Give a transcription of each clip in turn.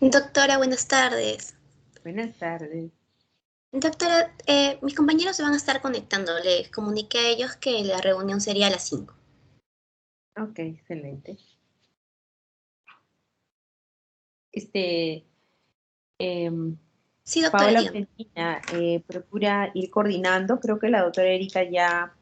Doctora, buenas tardes. Buenas tardes. Doctora, mis compañeros se van a estar conectando. Les comuniqué a ellos que la reunión sería a las 5. Ok, excelente. Este, em, Sí, doctora, Paola dígame. Valentina, procura ir coordinando. Creo que la doctora Erika ya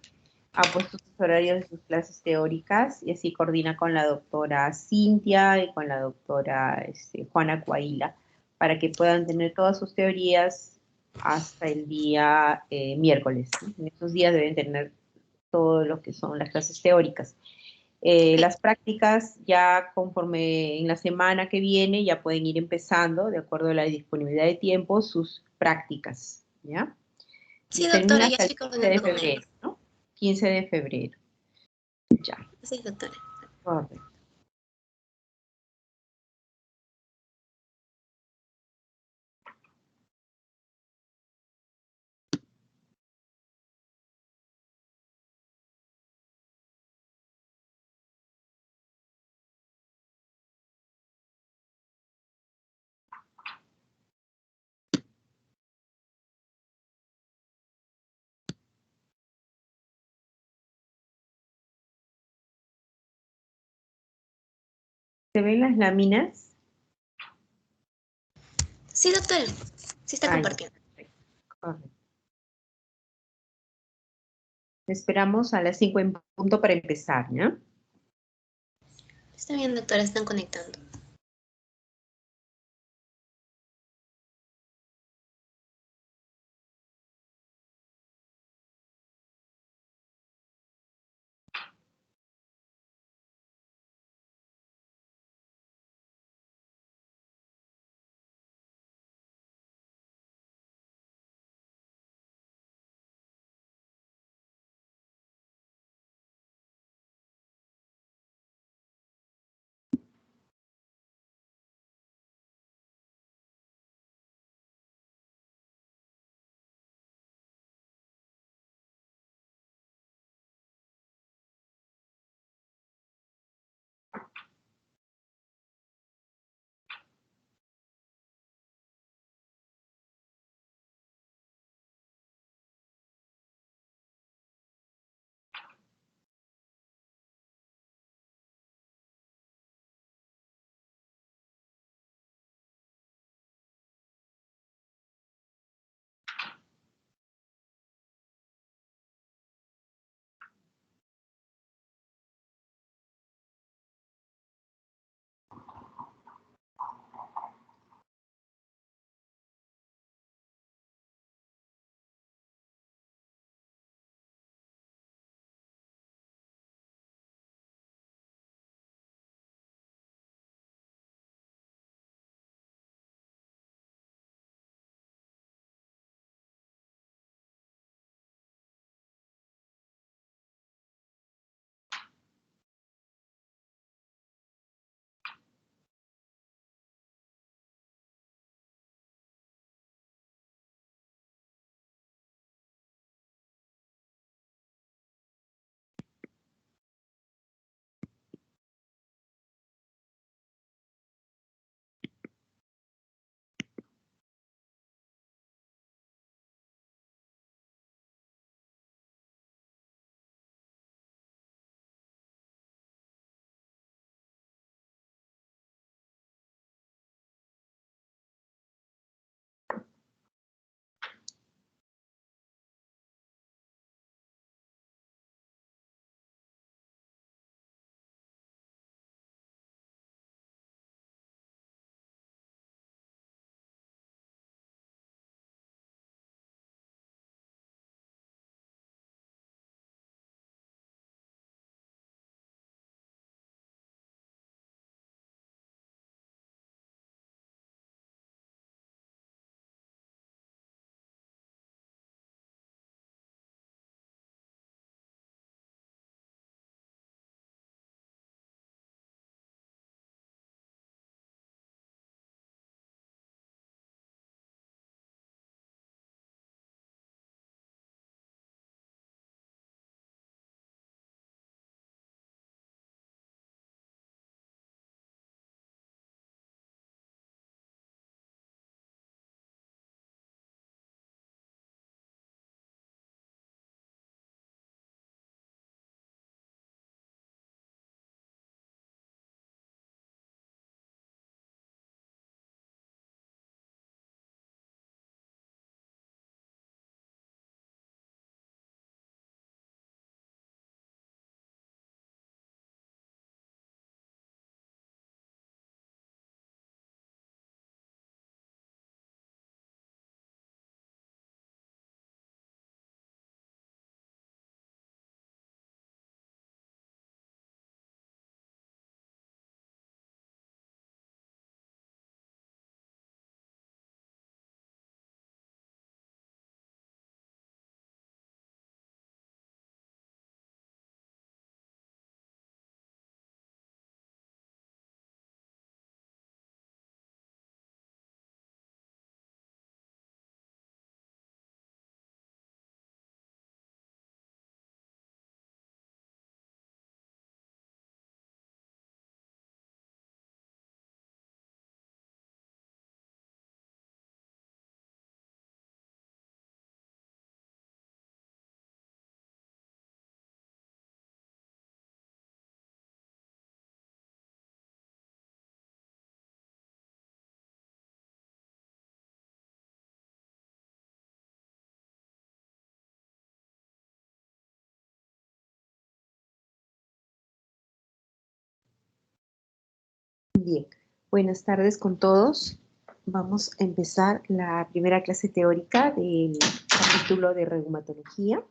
ha puesto sus horarios de sus clases teóricas y así coordina con la doctora Cintia y con la doctora Juana Coaila para que puedan tener todas sus teorías hasta el día miércoles, ¿no? En esos días deben tener todo lo que son las clases teóricas. Las Perfecto. prácticas ya conforme en la semana que viene ya pueden ir empezando, de acuerdo a la disponibilidad de tiempo, sus prácticas, ¿ya? Sí, doctora, Termina ya hasta el estoy 15 de coordinando con febrero, ellos. ¿no? 15 de febrero, ya. Sí, doctora. Correcto. ¿Se ven las láminas? Sí, doctora. Sí está Ah, ya. compartiendo. Perfecto. Correcto. Esperamos a las 5 en punto para empezar, ¿ya? Está bien, doctora, están conectando. Bien, buenas tardes con todos. Vamos a empezar la primera clase teórica del capítulo de reumatología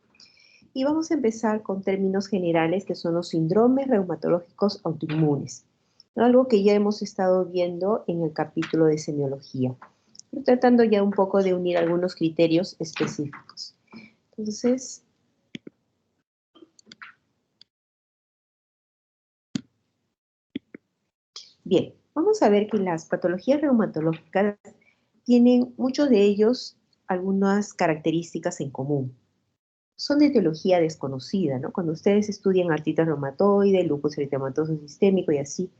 y vamos a empezar con términos generales que son los síndromes reumatológicos autoinmunes, algo que ya hemos estado viendo en el capítulo de semiología, pero tratando ya un poco de unir algunos criterios específicos. Entonces, bien, vamos a ver que las patologías reumatológicas tienen muchos de ellos algunas características en común. Son de etiología desconocida, ¿no? Cuando ustedes estudian artritis reumatoide, lupus eritematoso sistémico y así,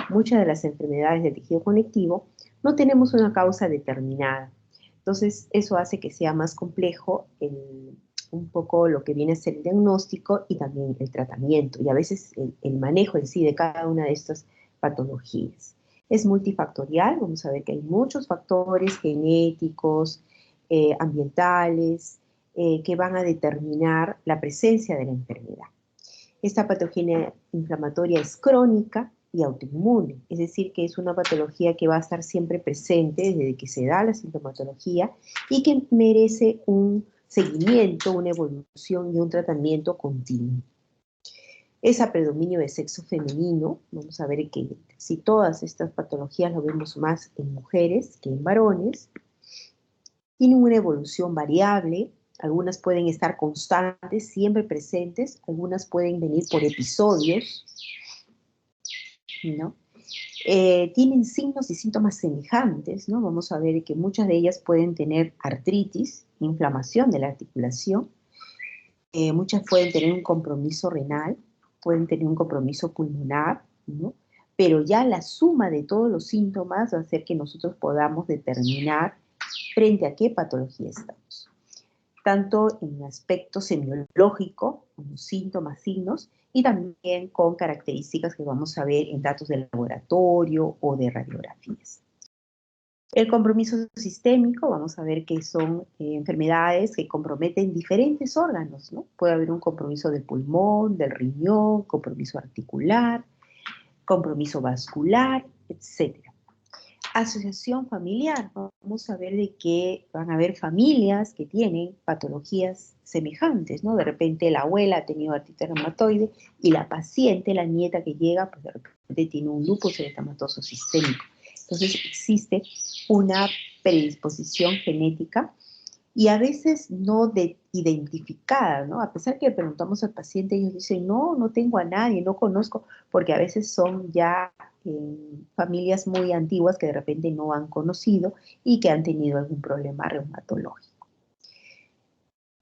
muchas de las enfermedades del tejido conectivo no tenemos una causa determinada. Entonces, eso hace que sea más complejo un poco lo que viene a ser el diagnóstico y también el tratamiento, y a veces el manejo en sí de cada una de estas patologías. Es multifactorial, vamos a ver que hay muchos factores genéticos, ambientales, que van a determinar la presencia de la enfermedad. Esta patología inflamatoria es crónica y autoinmune, es decir, que es una patología que va a estar siempre presente desde que se da la sintomatología y que merece un seguimiento, una evolución y un tratamiento continuo. Es a predominio de sexo femenino, vamos a ver que si todas estas patologías lo vemos más en mujeres que en varones, tienen una evolución variable, algunas pueden estar constantes, siempre presentes, algunas pueden venir por episodios, ¿no? Tienen signos y síntomas semejantes, ¿no? Vamos a ver que muchas de ellas pueden tener artritis, inflamación de la articulación, muchas pueden tener un compromiso renal, pueden tener un compromiso pulmonar, ¿no? Pero ya la suma de todos los síntomas va a hacer que nosotros podamos determinar frente a qué patología estamos. Tanto en aspecto semiológico, como síntomas, signos, y también con características que vamos a ver en datos de laboratorio o de radiografías. El compromiso sistémico, vamos a ver que son enfermedades que comprometen diferentes órganos, ¿no? Puede haber un compromiso del pulmón, del riñón, compromiso articular, compromiso vascular, etc. Asociación familiar, vamos a ver de que van a haber familias que tienen patologías semejantes, ¿no? De repente la abuela ha tenido artritis reumatoide y la paciente, la nieta que llega, pues de repente tiene un lupus eritematoso sistémico. Entonces existe una predisposición genética y a veces no identificada, ¿no? A pesar que le preguntamos al paciente, ellos dicen, no, no tengo a nadie, no conozco, porque a veces son ya familias muy antiguas que de repente no han conocido y que han tenido algún problema reumatológico.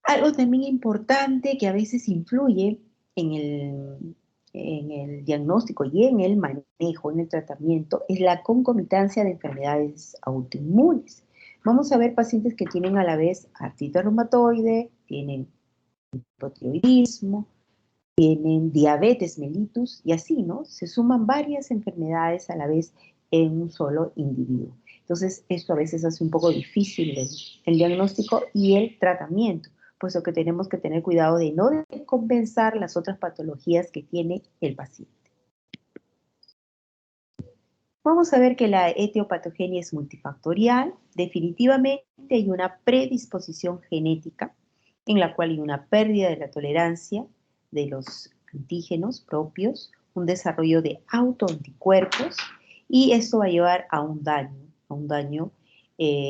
Algo también importante que a veces influye en el diagnóstico y en el manejo, en el tratamiento, es la concomitancia de enfermedades autoinmunes. Vamos a ver pacientes que tienen a la vez artritis reumatoide, tienen hipotiroidismo, tienen diabetes mellitus y así, ¿no? Se suman varias enfermedades a la vez en un solo individuo. Entonces, esto a veces hace un poco difícil el diagnóstico y el tratamiento, puesto que tenemos que tener cuidado de no descompensar las otras patologías que tiene el paciente. Vamos a ver que la etiopatogenia es multifactorial. Definitivamente hay una predisposición genética en la cual hay una pérdida de la tolerancia de los antígenos propios, un desarrollo de autoanticuerpos y esto va a llevar a un daño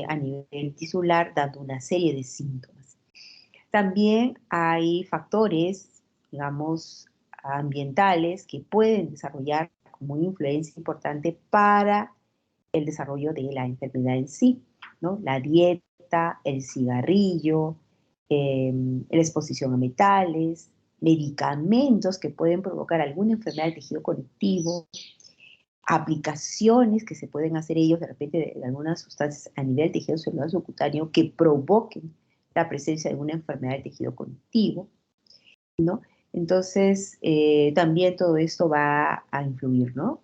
a nivel tisular, dando una serie de síntomas. También hay factores, digamos, ambientales que pueden desarrollar como una influencia importante para el desarrollo de la enfermedad en sí, ¿no? La dieta, el cigarrillo, la exposición a metales, medicamentos que pueden provocar alguna enfermedad del tejido conectivo, aplicaciones que se pueden hacer ellos de repente de algunas sustancias a nivel del tejido celular subcutáneo que provoquen la presencia de una enfermedad del tejido conectivo, ¿no? Entonces, también todo esto va a influir, ¿no?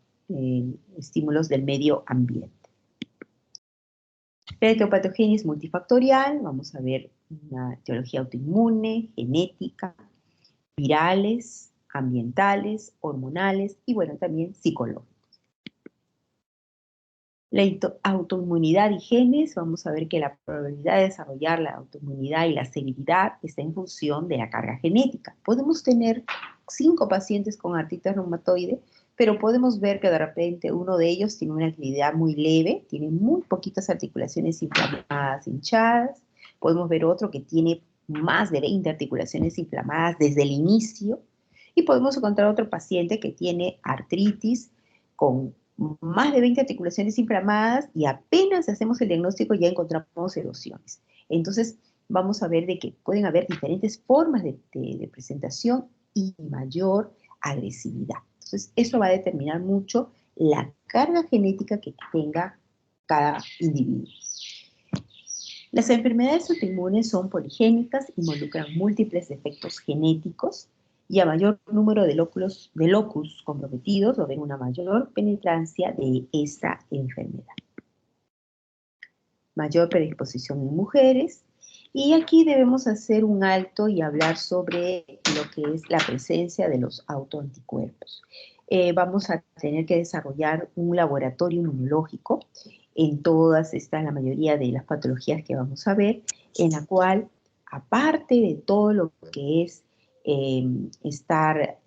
Estímulos del medio ambiente. La etiopatogenia es multifactorial, vamos a ver una etiología autoinmune, genética, virales, ambientales, hormonales y bueno, también psicológicos. La autoinmunidad y genes, vamos a ver que la probabilidad de desarrollar la autoinmunidad y la severidad está en función de la carga genética. Podemos tener 5 pacientes con artritis reumatoide, pero podemos ver que de repente uno de ellos tiene una actividad muy leve, tiene muy poquitas articulaciones inflamadas, hinchadas. Podemos ver otro que tiene más de 20 articulaciones inflamadas desde el inicio. Y podemos encontrar otro paciente que tiene artritis con más de 20 articulaciones inflamadas y apenas hacemos el diagnóstico ya encontramos erosiones. Entonces, vamos a ver de que pueden haber diferentes formas de presentación y mayor agresividad. Entonces, eso va a determinar mucho la carga genética que tenga cada individuo. Las enfermedades autoinmunes son poligénicas, involucran múltiples defectos genéticos y a mayor número de locus comprometidos o ven una mayor penetrancia de esta enfermedad. Mayor predisposición en mujeres. Y aquí debemos hacer un alto y hablar sobre lo que es la presencia de los autoanticuerpos. Vamos a tener que desarrollar un laboratorio inmunológico en todas estas, la mayoría de las patologías que vamos a ver, en la cual, aparte de todo lo que es estar,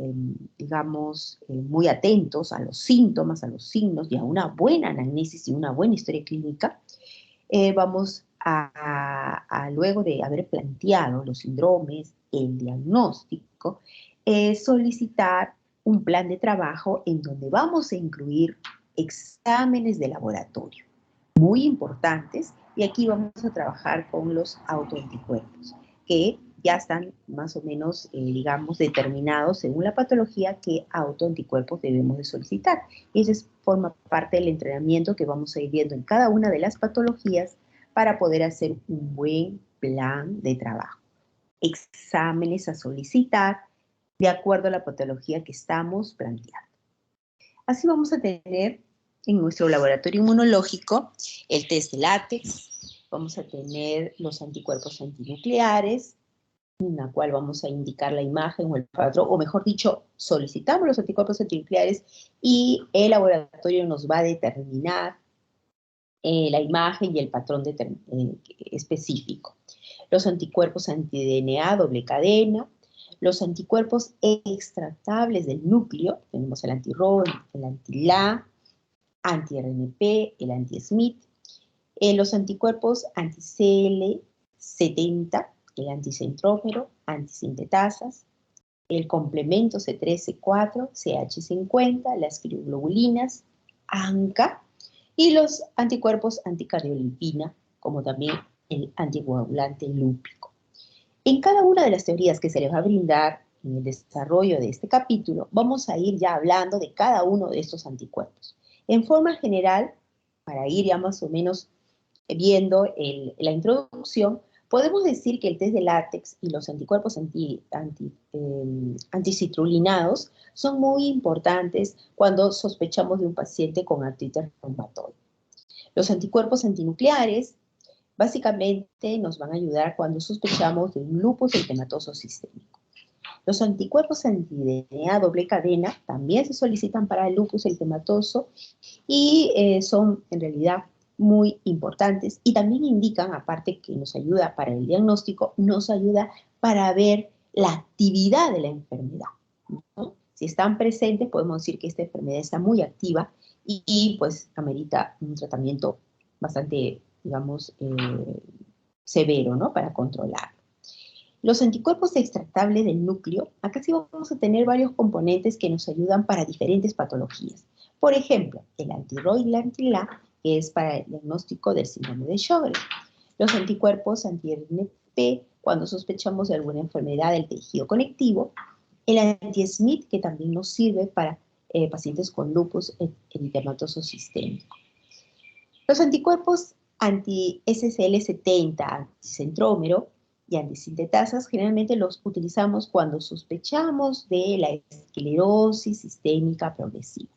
digamos, muy atentos a los síntomas, a los signos y a una buena anamnesis y una buena historia clínica, vamos a, luego de haber planteado los síndromes, el diagnóstico, solicitar un plan de trabajo en donde vamos a incluir exámenes de laboratorio muy importantes, y aquí vamos a trabajar con los autoanticuerpos, que ya están más o menos, digamos, determinados según la patología qué autoanticuerpos debemos de solicitar. Y eso forma parte del entrenamiento que vamos a ir viendo en cada una de las patologías para poder hacer un buen plan de trabajo. Exámenes a solicitar de acuerdo a la patología que estamos planteando. Así vamos a tener en nuestro laboratorio inmunológico el test de látex, vamos a tener los anticuerpos antinucleares, en la cual vamos a indicar la imagen o el patrón, o mejor dicho, solicitamos los anticuerpos antinucleares y el laboratorio nos va a determinar la imagen y el patrón específico. Los anticuerpos anti-DNA doble cadena, los anticuerpos extractables del núcleo, tenemos el anti-ROR, el anti-LA, anti-RNP, el anti-SMIT, los anticuerpos anti-CL70, el anticentrómero, antisintetasas, el complemento C3, C4, CH50, las crioglobulinas, ANCA, y los anticuerpos anticardiolipina, como también el anticoagulante lúpico. En cada una de las teorías que se les va a brindar en el desarrollo de este capítulo, vamos a ir ya hablando de cada uno de estos anticuerpos. En forma general, para ir ya más o menos viendo la introducción, podemos decir que el test de látex y los anticuerpos anticitrulinados son muy importantes cuando sospechamos de un paciente con artritis reumatoide. Los anticuerpos antinucleares básicamente nos van a ayudar cuando sospechamos de un lupus eritematoso sistémico. Los anticuerpos anti-DNA doble cadena también se solicitan para el lupus eritematoso y son en realidad muy importantes y también indican, aparte que nos ayuda para el diagnóstico, nos ayuda para ver la actividad de la enfermedad, ¿no? Si están presentes, podemos decir que esta enfermedad está muy activa y pues amerita un tratamiento bastante, digamos, severo, ¿no? Para controlar. Los anticuerpos extractables del núcleo, acá sí vamos a tener varios componentes que nos ayudan para diferentes patologías. Por ejemplo, el anti-ROR y el anti-LA, que es para el diagnóstico del síndrome de Sjögren. Los anticuerpos anti-RNP, cuando sospechamos de alguna enfermedad del tejido conectivo. El anti-SMIT, que también nos sirve para pacientes con lupus eritematoso sistémico. Los anticuerpos anti-SCL70, anticentrómero y antisintetasas, generalmente los utilizamos cuando sospechamos de la esclerosis sistémica progresiva.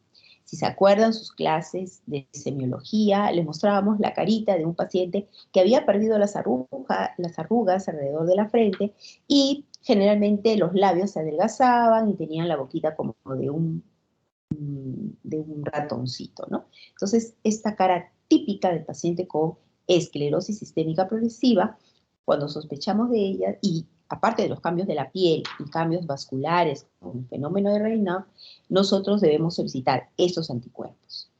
Si se acuerdan sus clases de semiología, les mostrábamos la carita de un paciente que había perdido las arrugas alrededor de la frente y generalmente los labios se adelgazaban y tenían la boquita como de un ratoncito, ¿no? Entonces, esta cara típica del paciente con esclerosis sistémica progresiva, cuando sospechamos de ella, y aparte de los cambios de la piel y cambios vasculares con el fenómeno de Raynaud, nosotros debemos solicitar estos anticuerpos.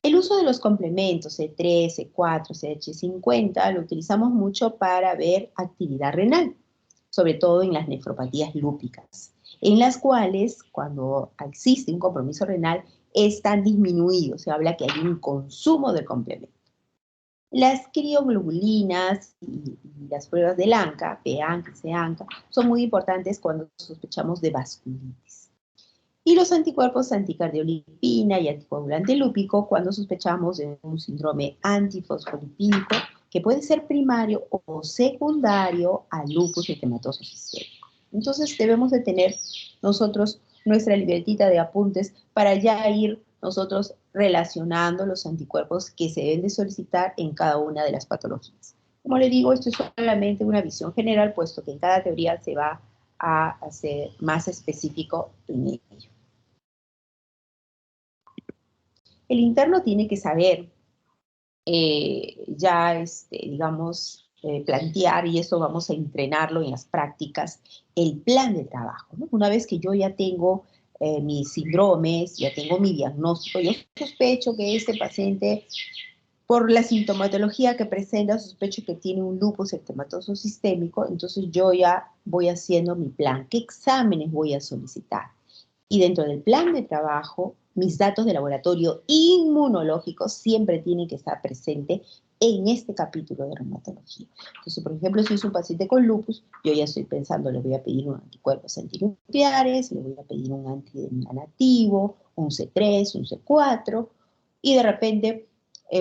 El uso de los complementos C3, C4, CH50 lo utilizamos mucho para ver actividad renal, sobre todo en las nefropatías lúpicas, en las cuales cuando existe un compromiso renal están disminuidos, se habla que hay un consumo del complemento. Las crioglobulinas y las pruebas del ANCA, P-ANCA, C-ANCA, son muy importantes cuando sospechamos de vasculitis. Y los anticuerpos anticardiolipina y anticoagulante lúpico cuando sospechamos de un síndrome antifosfolipídico que puede ser primario o secundario al lupus eritematoso sistémico. Entonces debemos de tener nosotros nuestra libretita de apuntes para ya ir nosotros relacionando los anticuerpos que se deben de solicitar en cada una de las patologías. Como le digo, esto es solamente una visión general, puesto que en cada teoría se va a hacer más específico en ello. El interno tiene que saber plantear, y eso vamos a entrenarlo en las prácticas, el plan de trabajo, ¿no? Una vez que yo ya tengo mis síndromes, ya tengo mi diagnóstico, yo sospecho que este paciente, por la sintomatología que presenta, sospecho que tiene un lupus eritematoso sistémico, entonces yo ya voy haciendo mi plan. ¿Qué exámenes voy a solicitar? Y dentro del plan de trabajo, mis datos de laboratorio inmunológicos siempre tienen que estar presentes en este capítulo de reumatología. Entonces, por ejemplo, si es un paciente con lupus, yo ya estoy pensando, le voy a pedir un anticuerpos antinucleares, le voy a pedir un antidenina nativo, un C3, un C4, y de repente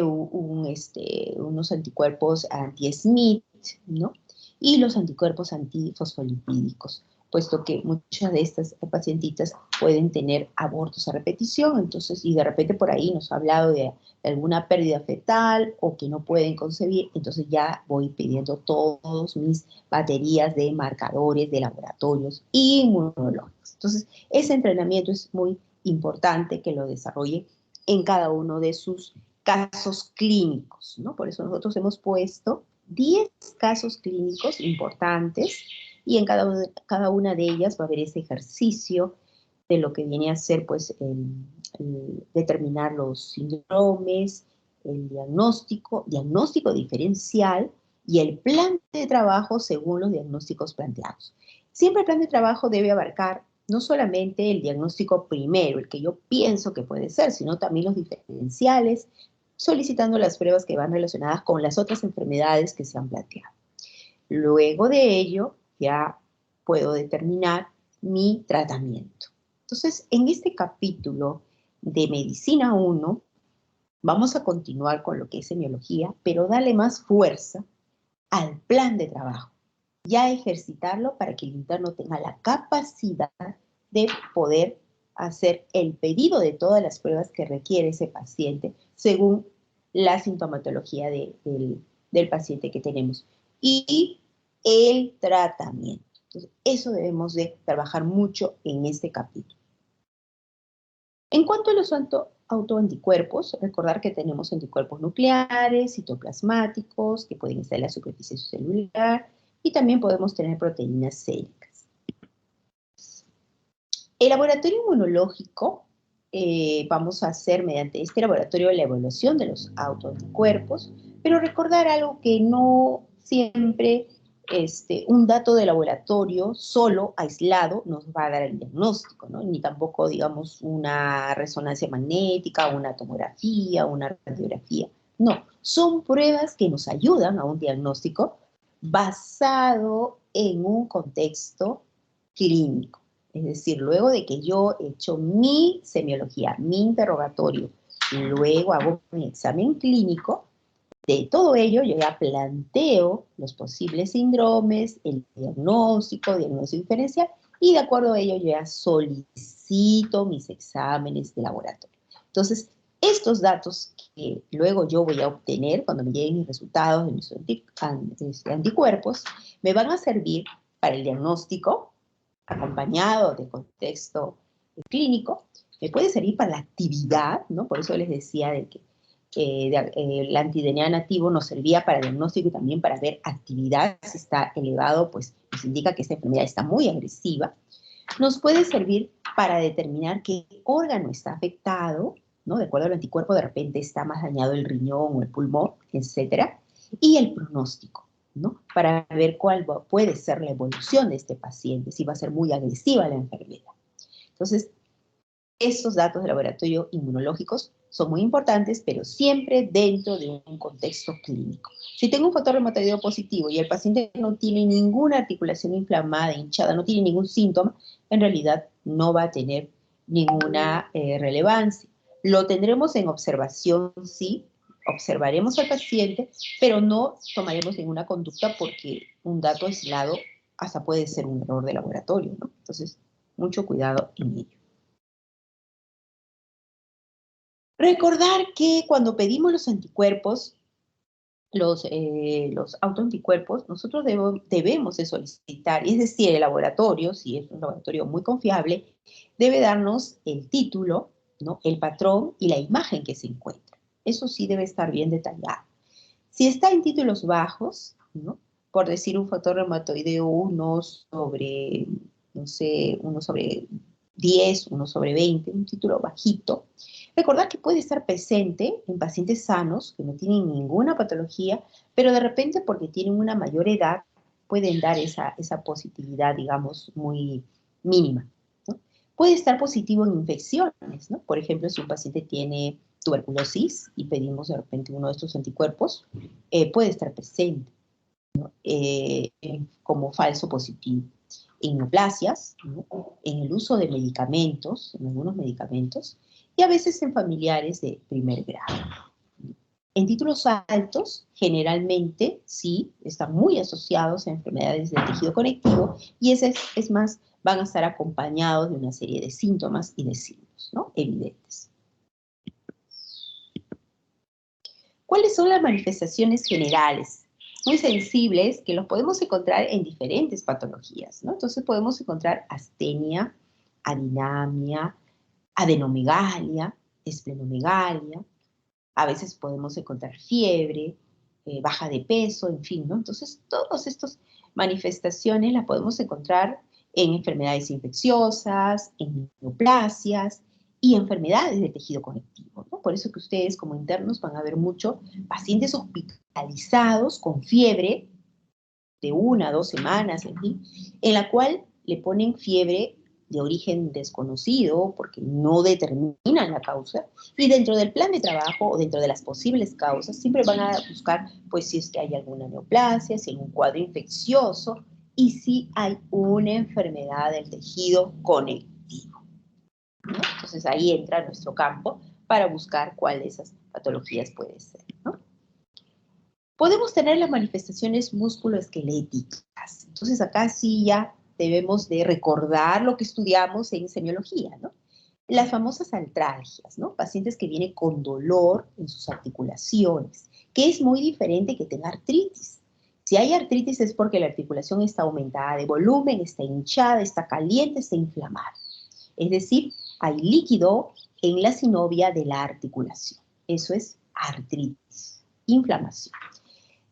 unos anticuerpos anti-Smith, ¿no? Y los anticuerpos antifosfolipídicos, puesto que muchas de estas pacientitas pueden tener abortos a repetición, entonces, y de repente por ahí nos ha hablado de alguna pérdida fetal o que no pueden concebir, entonces ya voy pidiendo todos mis baterías de marcadores de laboratorios inmunológicos. Entonces, ese entrenamiento es muy importante que lo desarrolle en cada uno de sus casos clínicos, ¿no? Por eso nosotros hemos puesto 10 casos clínicos importantes y en cada una de ellas va a haber ese ejercicio de lo que viene a ser pues, el determinar los síndromes, el diagnóstico diferencial y el plan de trabajo según los diagnósticos planteados. Siempre el plan de trabajo debe abarcar no solamente el diagnóstico primero, el que yo pienso que puede ser, sino también los diferenciales, solicitando las pruebas que van relacionadas con las otras enfermedades que se han planteado. Luego de ello, ya puedo determinar mi tratamiento. Entonces, en este capítulo de Medicina 1, vamos a continuar con lo que es semiología, pero darle más fuerza al plan de trabajo. Ya ejercitarlo para que el interno tenga la capacidad de poder hacer el pedido de todas las pruebas que requiere ese paciente según la sintomatología del paciente que tenemos. Y el tratamiento. Entonces, eso debemos de trabajar mucho en este capítulo. En cuanto a los autoanticuerpos, recordar que tenemos anticuerpos nucleares, citoplasmáticos, que pueden estar en la superficie celular, y también podemos tener proteínas séricas. El laboratorio inmunológico, vamos a hacer mediante este laboratorio la evaluación de los autoanticuerpos, pero recordar algo que no siempre un dato de laboratorio solo, aislado, nos va a dar el diagnóstico, ¿no? Ni tampoco, digamos, una resonancia magnética, una tomografía, una radiografía. No, son pruebas que nos ayudan a un diagnóstico basado en un contexto clínico. Es decir, luego de que yo he hecho mi semiología, mi interrogatorio, luego hago un examen clínico, de todo ello yo ya planteo los posibles síndromes, el diagnóstico diferencial, y de acuerdo a ello yo ya solicito mis exámenes de laboratorio. Entonces, estos datos que luego yo voy a obtener cuando me lleguen mis resultados de mis anticuerpos, me van a servir para el diagnóstico, acompañado de contexto clínico, me puede servir para la actividad, ¿no? Por eso les decía de que el anti-DNA nativo nos servía para diagnóstico y también para ver actividad. Si está elevado, pues nos indica que esta enfermedad está muy agresiva. Nos puede servir para determinar qué órgano está afectado, ¿no? De acuerdo al anticuerpo, de repente está más dañado el riñón o el pulmón, etcétera. Y el pronóstico, ¿no? Para ver cuál puede ser la evolución de este paciente, si va a ser muy agresiva la enfermedad. Entonces, estos datos de laboratorio inmunológicos son muy importantes, pero siempre dentro de un contexto clínico. Si tengo un factor reumatoideo positivo y el paciente no tiene ninguna articulación inflamada, hinchada, no tiene ningún síntoma, en realidad no va a tener ninguna relevancia. Lo tendremos en observación, sí, observaremos al paciente, pero no tomaremos ninguna conducta porque un dato aislado hasta puede ser un error de laboratorio, ¿no? Entonces, mucho cuidado en ello. Recordar que cuando pedimos los anticuerpos, los autoanticuerpos, nosotros debemos de solicitar, es decir, el laboratorio, si es un laboratorio muy confiable, debe darnos el título, ¿no? El patrón y la imagen que se encuentra. Eso sí debe estar bien detallado. Si está en títulos bajos, ¿no? Por decir un factor reumatoideo 1 sobre, no sé, 1 sobre 10, 1 sobre 20, un título bajito, recordar que puede estar presente en pacientes sanos que no tienen ninguna patología, pero de repente porque tienen una mayor edad pueden dar esa positividad, digamos, muy mínima, ¿no? Puede estar positivo en infecciones, ¿no? Por ejemplo, si un paciente tiene tuberculosis y pedimos de repente uno de estos anticuerpos, puede estar presente, ¿no? Como falso positivo. En neoplasias, ¿no? En el uso de medicamentos, en algunos medicamentos, y a veces en familiares de primer grado. En títulos altos, generalmente, sí, están muy asociados a enfermedades del tejido conectivo y es más, van a estar acompañados de una serie de síntomas y de signos, ¿no? Evidentes. ¿Cuáles son las manifestaciones generales? Muy sensibles, que los podemos encontrar en diferentes patologías, ¿no? Entonces podemos encontrar astenia, adinamia, adenomegalia, esplenomegalia, a veces podemos encontrar fiebre, baja de peso, en fin, ¿no? Entonces, todas estas manifestaciones las podemos encontrar en enfermedades infecciosas, en neoplasias y enfermedades del tejido conectivo, ¿no? Por eso que ustedes como internos van a ver mucho pacientes hospitalizados con fiebre de 1 a 2 semanas, en fin, en la cual le ponen fiebre de origen desconocido porque no determinan la causa, y dentro del plan de trabajo o dentro de las posibles causas siempre van a buscar pues si es que hay alguna neoplasia, si hay un cuadro infeccioso y si hay una enfermedad del tejido conectivo, ¿no? Entonces ahí entra nuestro campo para buscar cuál de esas patologías puede ser, ¿no? Podemos tener las manifestaciones musculoesqueléticas. Entonces acá sí ya debemos de recordar lo que estudiamos en semiología, ¿no? Las famosas artralgias, ¿no? Pacientes que vienen con dolor en sus articulaciones, que es muy diferente que tener artritis. Si hay artritis es porque la articulación está aumentada de volumen, está hinchada, está caliente, está inflamada. Es decir, hay líquido en la sinovia de la articulación. Eso es artritis, inflamación.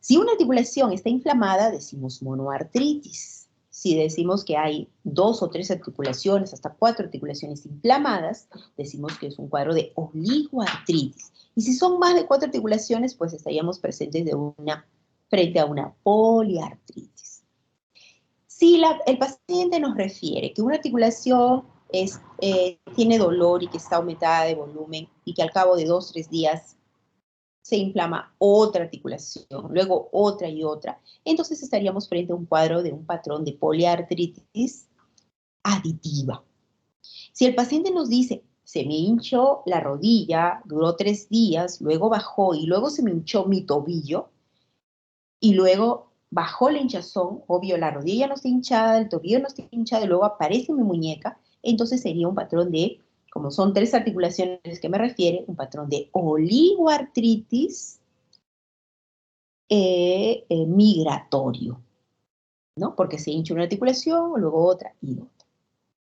Si una articulación está inflamada, decimos monoartritis. Si decimos que hay 2 o 3 articulaciones, hasta 4 articulaciones inflamadas, decimos que es un cuadro de oligoartritis. Y si son más de 4 articulaciones, pues estaríamos presentes frente a una poliartritis. Si el paciente nos refiere que una articulación tiene dolor y que está aumentada de volumen y que al cabo de 2 o 3 días se inflama otra articulación, luego otra y otra, entonces estaríamos frente a un cuadro de un patrón de poliartritis aditiva. Si el paciente nos dice, se me hinchó la rodilla, duró 3 días, luego bajó y luego se me hinchó mi tobillo, y luego bajó la hinchazón, obvio la rodilla no está hinchada, el tobillo no está hinchado, y luego aparece mi muñeca, entonces sería un patrón de, como son 3 articulaciones que me refiere, un patrón de oligoartritis migratorio, ¿no? Porque se hincha una articulación, luego otra y otra.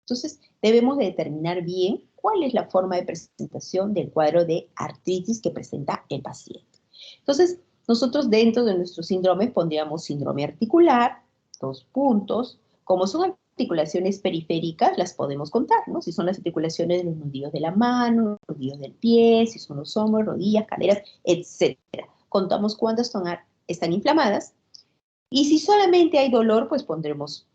Entonces, debemos de determinar bien cuál es la forma de presentación del cuadro de artritis que presenta el paciente. Entonces, nosotros dentro de nuestros síndromes pondríamos síndrome articular, 2 puntos. Como son articulaciones periféricas, las podemos contar, ¿no? Si son las articulaciones de los nudillos de la mano, los nudillos del pie, si son los hombros, rodillas, caderas, etc. Contamos cuántas están inflamadas. Y si solamente hay dolor, pues pondremos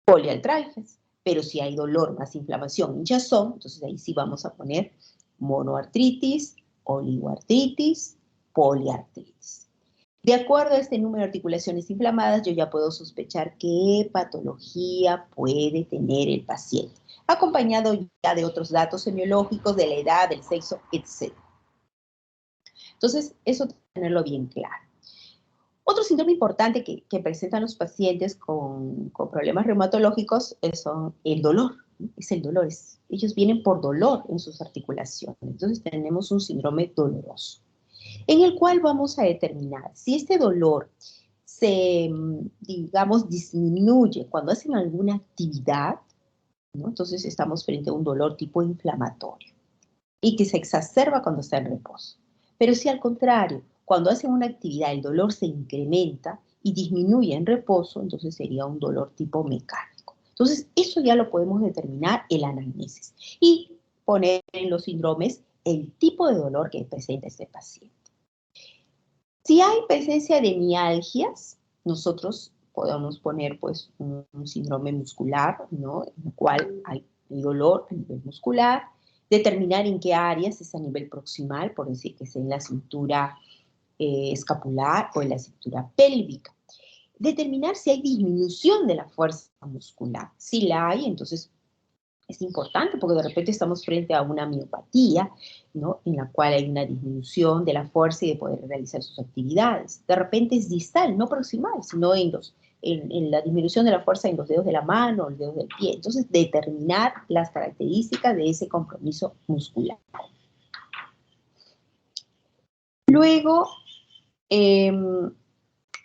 poliartralgias. Pero si hay dolor más inflamación, hinchazón, entonces ahí sí vamos a poner monoartritis, oligoartritis, poliartritis. De acuerdo a este número de articulaciones inflamadas, yo ya puedo sospechar qué patología puede tener el paciente, acompañado ya de otros datos semiológicos, de la edad, del sexo, etc. Entonces, eso tenerlo bien claro. Otro síndrome importante que presentan los pacientes con problemas reumatológicos son el dolor. Es el dolor. Ellos vienen por dolor en sus articulaciones. Entonces tenemos un síndrome doloroso, en el cual vamos a determinar si este dolor se, digamos, disminuye cuando hacen alguna actividad, ¿no? Entonces estamos frente a un dolor tipo inflamatorio y que se exacerba cuando está en reposo. Pero si al contrario, cuando hacen una actividad el dolor se incrementa y disminuye en reposo, entonces sería un dolor tipo mecánico. Entonces, eso ya lo podemos determinar en la anamnesis y poner en los síndromes el tipo de dolor que presenta este paciente. Si hay presencia de mialgias, nosotros podemos poner pues un síndrome muscular, ¿no? En el cual hay dolor a nivel muscular, determinar en qué áreas es a nivel proximal, por decir que es en la cintura escapular o en la cintura pélvica. Determinar si hay disminución de la fuerza muscular. Si la hay, entonces es importante porque de repente estamos frente a una miopatía, ¿no? En la cual hay una disminución de la fuerza y de poder realizar sus actividades. De repente es distal, no proximal, sino en la disminución de la fuerza en los dedos de la mano, los dedos del pie. Entonces, determinar las características de ese compromiso muscular. Luego,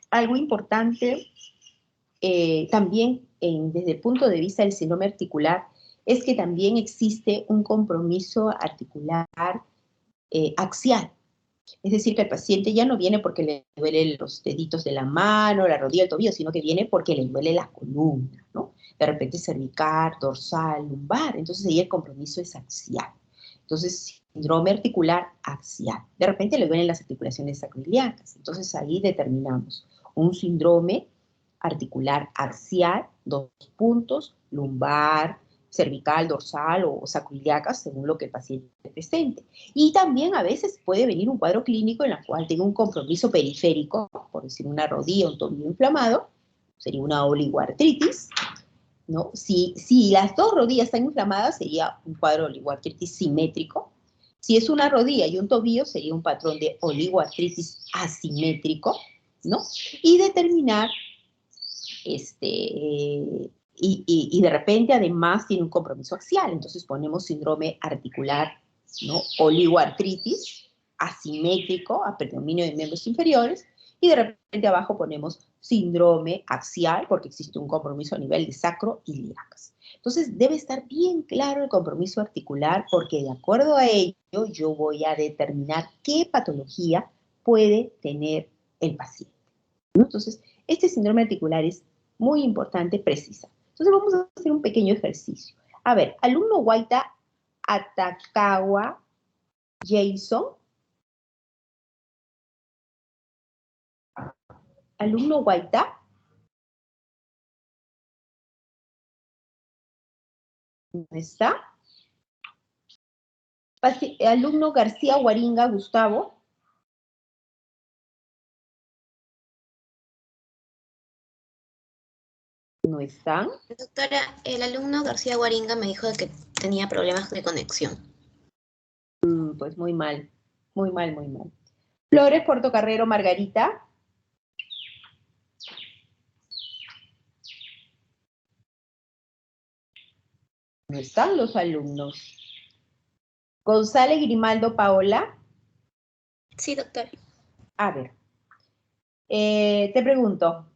algo importante también desde el punto de vista del síndrome articular es que también existe un compromiso articular axial. Es decir, que el paciente ya no viene porque le duelen los deditos de la mano, la rodilla, el tobillo, sino que viene porque le duele la columna, ¿no? De repente cervical, dorsal, lumbar. Entonces ahí el compromiso es axial. Entonces, síndrome articular axial. De repente le duelen las articulaciones sacroiliacas. Entonces ahí determinamos un síndrome articular axial, 2 puntos, lumbar, cervical, dorsal o sacroiliacas, según lo que el paciente presente. Y también a veces puede venir un cuadro clínico en el cual tenga un compromiso periférico, por decir una rodilla, un tobillo inflamado, sería una oligoartritis, ¿no? Si las dos rodillas están inflamadas, sería un cuadro de oligoartritis simétrico. Si es una rodilla y un tobillo, sería un patrón de oligoartritis asimétrico, ¿no? Y determinar y de repente además tiene un compromiso axial, entonces ponemos síndrome articular, ¿no? Oligoartritis, asimétrico, a predominio de miembros inferiores, y de repente abajo ponemos síndrome axial, porque existe un compromiso a nivel de sacroiliacas. Entonces debe estar bien claro el compromiso articular, porque de acuerdo a ello yo voy a determinar qué patología puede tener el paciente, ¿no? Entonces, este síndrome articular es muy importante precisar. Entonces vamos a hacer un pequeño ejercicio. A ver, alumno Guaita Atakawa Jason. Alumno Guaita. ¿No está? Alumno García Guaringa Gustavo. ¿No están? Doctora, el alumno García Guaringa me dijo que tenía problemas de conexión. Pues muy mal, muy mal, muy mal. Flores Portocarrero Margarita. No están los alumnos. González Grimaldo Paola. Sí, doctora. A ver, te pregunto,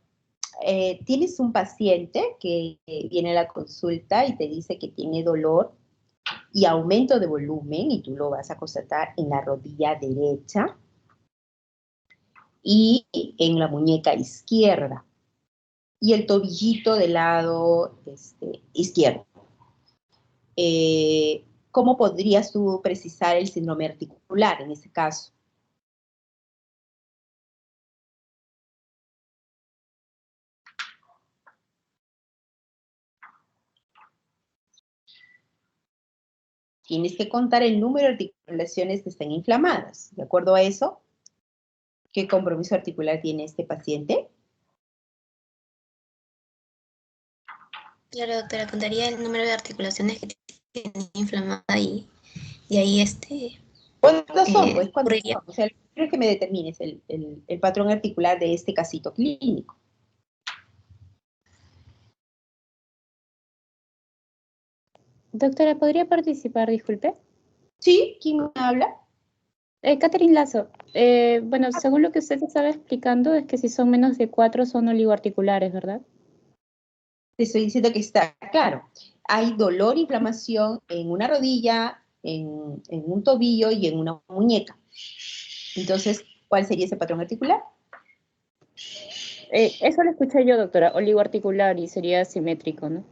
tienes un paciente que viene a la consulta y te dice que tiene dolor y aumento de volumen, y tú lo vas a constatar en la rodilla derecha y en la muñeca izquierda, y el tobillito del lado izquierdo. ¿Cómo podrías tú precisar el síndrome articular en ese caso? Tienes que contar el número de articulaciones que estén inflamadas. ¿De acuerdo a eso? ¿Qué compromiso articular tiene este paciente? Claro, doctora, contaría el número de articulaciones que tiene inflamada y ahí ¿Cuántos son? Pues, ¿cuántos ocurriría. son? O sea, quiero que me determines el patrón articular de este casito clínico. Doctora, ¿podría participar? Disculpe. ¿Sí? ¿Quién me habla? Catherine Lazo. Bueno, según lo que usted estaba explicando, es que si son menos de 4 son oligoarticulares, ¿verdad? Te estoy diciendo que está claro. Hay dolor, inflamación en una rodilla, en un tobillo y en una muñeca. Entonces, ¿cuál sería ese patrón articular? Eso lo escuché yo, doctora, oligoarticular y sería simétrico, ¿no?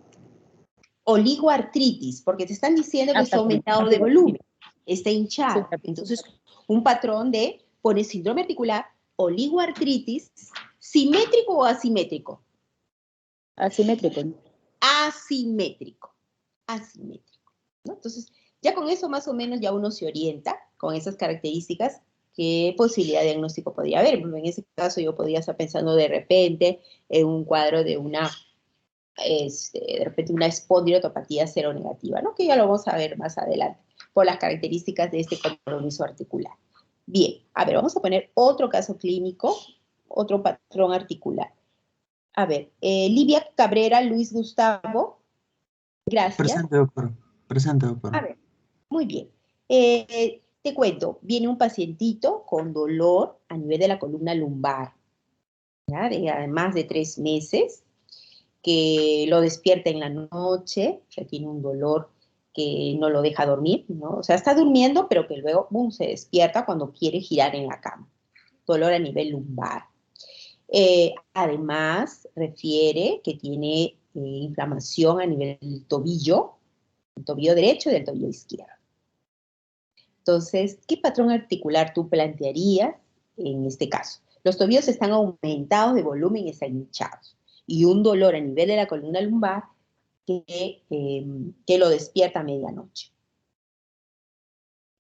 Oligoartritis, porque te están diciendo que está Perdón. aumentado de volumen, está Sí, hinchado. Entonces, un patrón de, pone síndrome articular, oligoartritis, ¿simétrico o asimétrico? asimétrico, ¿no? Asimétrico. Asimétrico, ¿no? Entonces, ya con eso más o menos ya uno se orienta con esas características qué posibilidad de diagnóstico podría haber. En ese caso yo podría estar pensando de repente en un cuadro de una de repente una espondilopatía seronegativa, ¿no? Que ya lo vamos a ver más adelante por las características de este compromiso articular. Bien, a ver, vamos a poner otro caso clínico, otro patrón articular. A ver, Livia Cabrera, Luis Gustavo, gracias. Presente, doctor. Presente, doctor. A ver, muy bien. Te cuento, viene un pacientito con dolor a nivel de la columna lumbar, ¿ya? De más de 3 meses, que lo despierta en la noche, o sea, tiene un dolor que no lo deja dormir, ¿no? O sea, está durmiendo, pero que luego, boom, se despierta cuando quiere girar en la cama. Dolor a nivel lumbar. Además, refiere que tiene inflamación a nivel del tobillo derecho y del tobillo izquierdo. Entonces, ¿qué patrón articular tú plantearías en este caso? Los tobillos están aumentados de volumen y están hinchados. Y un dolor a nivel de la columna lumbar que lo despierta a medianoche.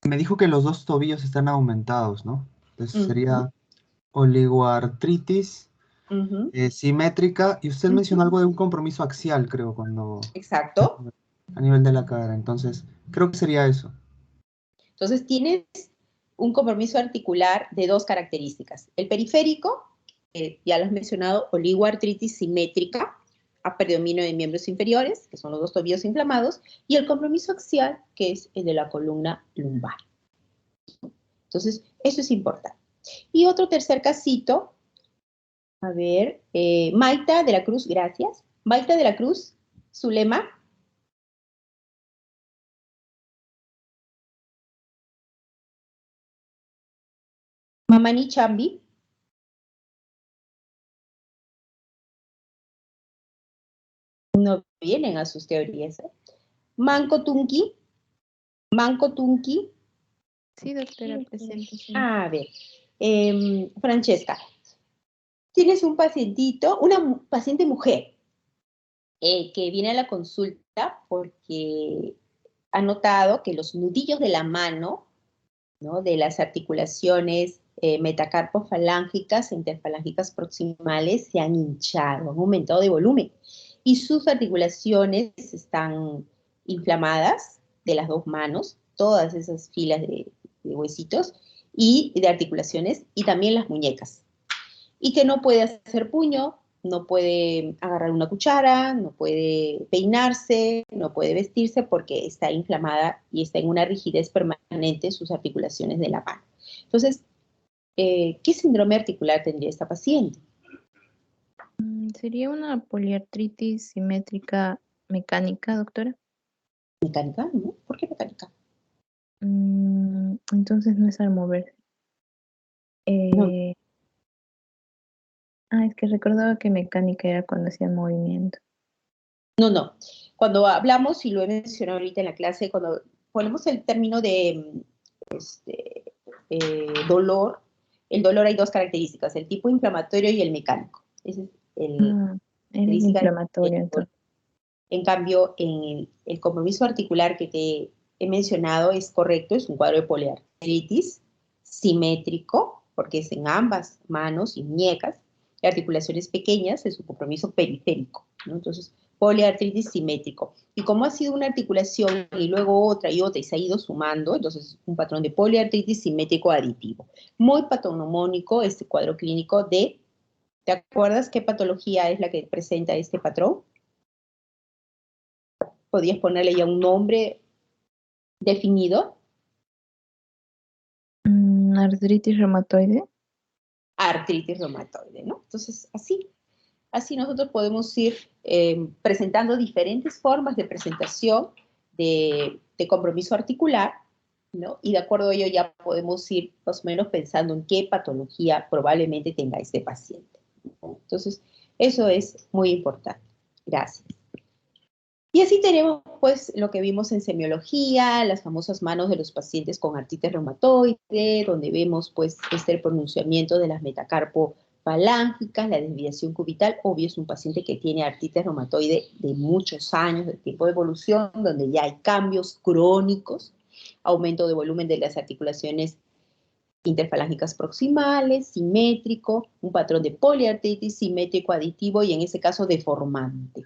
Me dijo que los dos tobillos están aumentados, ¿no? Entonces sería oligoartritis simétrica. Y usted mencionó algo de un compromiso axial, creo, cuando... Exacto. A nivel de la cadera. Entonces, creo que sería eso. Entonces, tienes un compromiso articular de 2 características. El periférico, ya lo has mencionado, oligoartritis simétrica, a predominio de miembros inferiores, que son los 2 tobillos inflamados, y el compromiso axial, que es el de la columna lumbar. Entonces, eso es importante. Y otro tercer casito, a ver, Maita de la Cruz, gracias. Maita de la Cruz, Zulema. Mamani Chambi. No vienen a sus teorías. Manco Tunki. Manco Tunki. Sí, doctora, presente. A ver, Francesca, tienes un pacientito, una paciente mujer, que viene a la consulta porque ha notado que los nudillos de la mano, ¿no? De las articulaciones metacarpofalángicas e interfalángicas proximales se han hinchado, han aumentado de volumen. Y sus articulaciones están inflamadas de las 2 manos, todas esas filas de huesitos y de articulaciones, y también las muñecas. Y que no puede hacer puño, no puede agarrar una cuchara, no puede peinarse, no puede vestirse porque está inflamada y está en una rigidez permanente en sus articulaciones de la mano. Entonces, ¿qué síndrome articular tendría esta paciente? ¿Sería una poliartritis simétrica mecánica, doctora? Mecánica, ¿no? ¿Por qué mecánica? mecánica. Entonces no es al moverse. No. Es que recordaba que mecánica era cuando hacía movimiento. No. Cuando hablamos, y lo he mencionado ahorita en la clase, cuando ponemos el término de dolor, el dolor hay dos características, el tipo inflamatorio y el mecánico. Esa es Era el característica inflamatorio del dolor. entonces. En cambio, en el compromiso articular que te he mencionado es correcto, es un cuadro de poliartritis simétrico, porque es en ambas manos y muñecas, y articulaciones pequeñas, es un compromiso periférico, ¿no? Entonces, poliartritis simétrico. Y como ha sido una articulación y luego otra y otra y se ha ido sumando, entonces un patrón de poliartritis simétrico aditivo. Muy patognomónico este cuadro clínico de, ¿te acuerdas qué patología es la que presenta este patrón? Podías ponerle ya un nombre definido. Artritis reumatoide. Artritis reumatoide, ¿no? Entonces, así nosotros podemos ir presentando diferentes formas de presentación de compromiso articular, ¿no? Y de acuerdo a ello ya podemos ir más o menos pensando en qué patología probablemente tenga este paciente. Entonces, eso es muy importante. Gracias. Y así tenemos, pues, lo que vimos en semiología, las famosas manos de los pacientes con artritis reumatoide, donde vemos, pues, el pronunciamiento de las metacarpofalángicas, la desviación cubital. Obvio, es un paciente que tiene artritis reumatoide de muchos años, de tiempo de evolución, donde ya hay cambios crónicos, aumento de volumen de las articulaciones interfalángicas proximales, simétrico, un patrón de poliartritis simétrico aditivo y en ese caso deformante.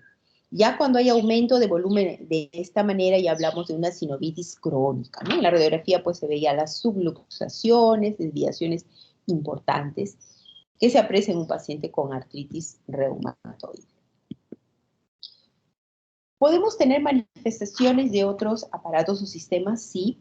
Ya cuando hay aumento de volumen de esta manera ya hablamos de una sinovitis crónica, ¿no? En la radiografía pues se veía las subluxaciones, desviaciones importantes que se aprecian en un paciente con artritis reumatoide. ¿Podemos tener manifestaciones de otros aparatos o sistemas? Sí,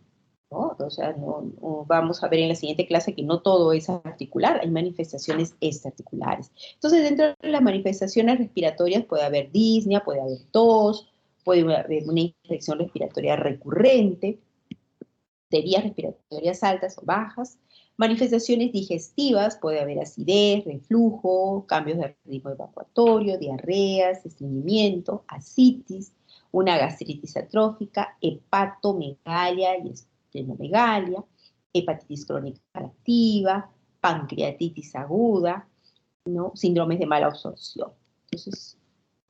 ¿no? O sea, no vamos a ver en la siguiente clase que no todo es articular, hay manifestaciones extraarticulares. Entonces, dentro de las manifestaciones respiratorias puede haber disnea, puede haber tos, puede haber una infección respiratoria recurrente, de vías respiratorias altas o bajas. Manifestaciones digestivas, puede haber acidez, reflujo, cambios de ritmo evacuatorio, diarreas, estreñimiento, ascitis, una gastritis atrófica, hepatomegalia y esplenomegalia, hepatitis crónica activa, pancreatitis aguda, ¿no? Síndromes de mala absorción. Entonces,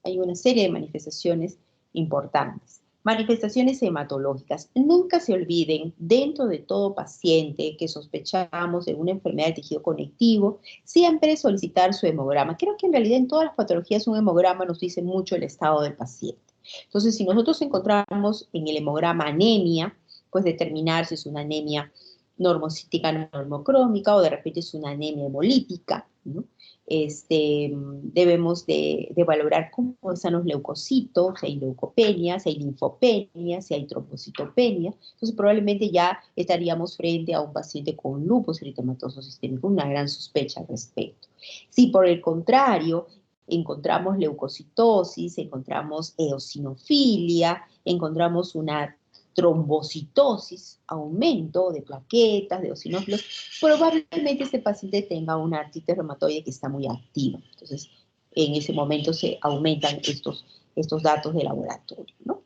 hay una serie de manifestaciones importantes. Manifestaciones hematológicas. Nunca se olviden, dentro de todo paciente que sospechamos de una enfermedad del tejido conectivo, siempre solicitar su hemograma. Creo que en realidad en todas las patologías un hemograma nos dice mucho el estado del paciente. Entonces, si nosotros encontramos en el hemograma anemia, pues determinar si es una anemia normocítica normocrómica o de repente es una anemia hemolítica, ¿no? Debemos de valorar cómo están los leucocitos, si hay leucopenia, si hay linfopenia, si hay trombocitopenia. Entonces probablemente ya estaríamos frente a un paciente con lupus eritematoso sistémico, una gran sospecha al respecto. Si por el contrario encontramos leucocitosis, encontramos eosinofilia, encontramos una trombocitosis, aumento de plaquetas, de eosinófilos, probablemente este paciente tenga una artritis reumatoide que está muy activa. Entonces, en ese momento se aumentan estos datos de laboratorio, ¿no?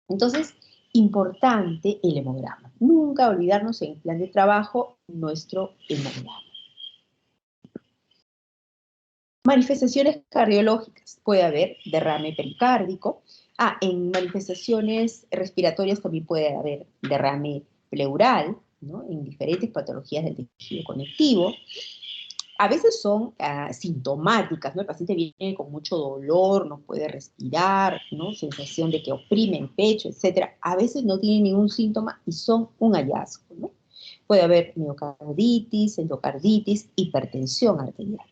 Entonces, importante el hemograma. Nunca olvidarnos en el plan de trabajo nuestro hemograma. Manifestaciones cardiológicas. Puede haber derrame pericárdico. En manifestaciones respiratorias también puede haber derrame pleural, ¿no? En diferentes patologías del tejido conectivo. A veces son sintomáticas, ¿no? El paciente viene con mucho dolor, no puede respirar, ¿no? Sensación de que oprime el pecho, etc. A veces no tiene ningún síntoma y son un hallazgo, ¿no? Puede haber miocarditis, endocarditis, hipertensión arterial.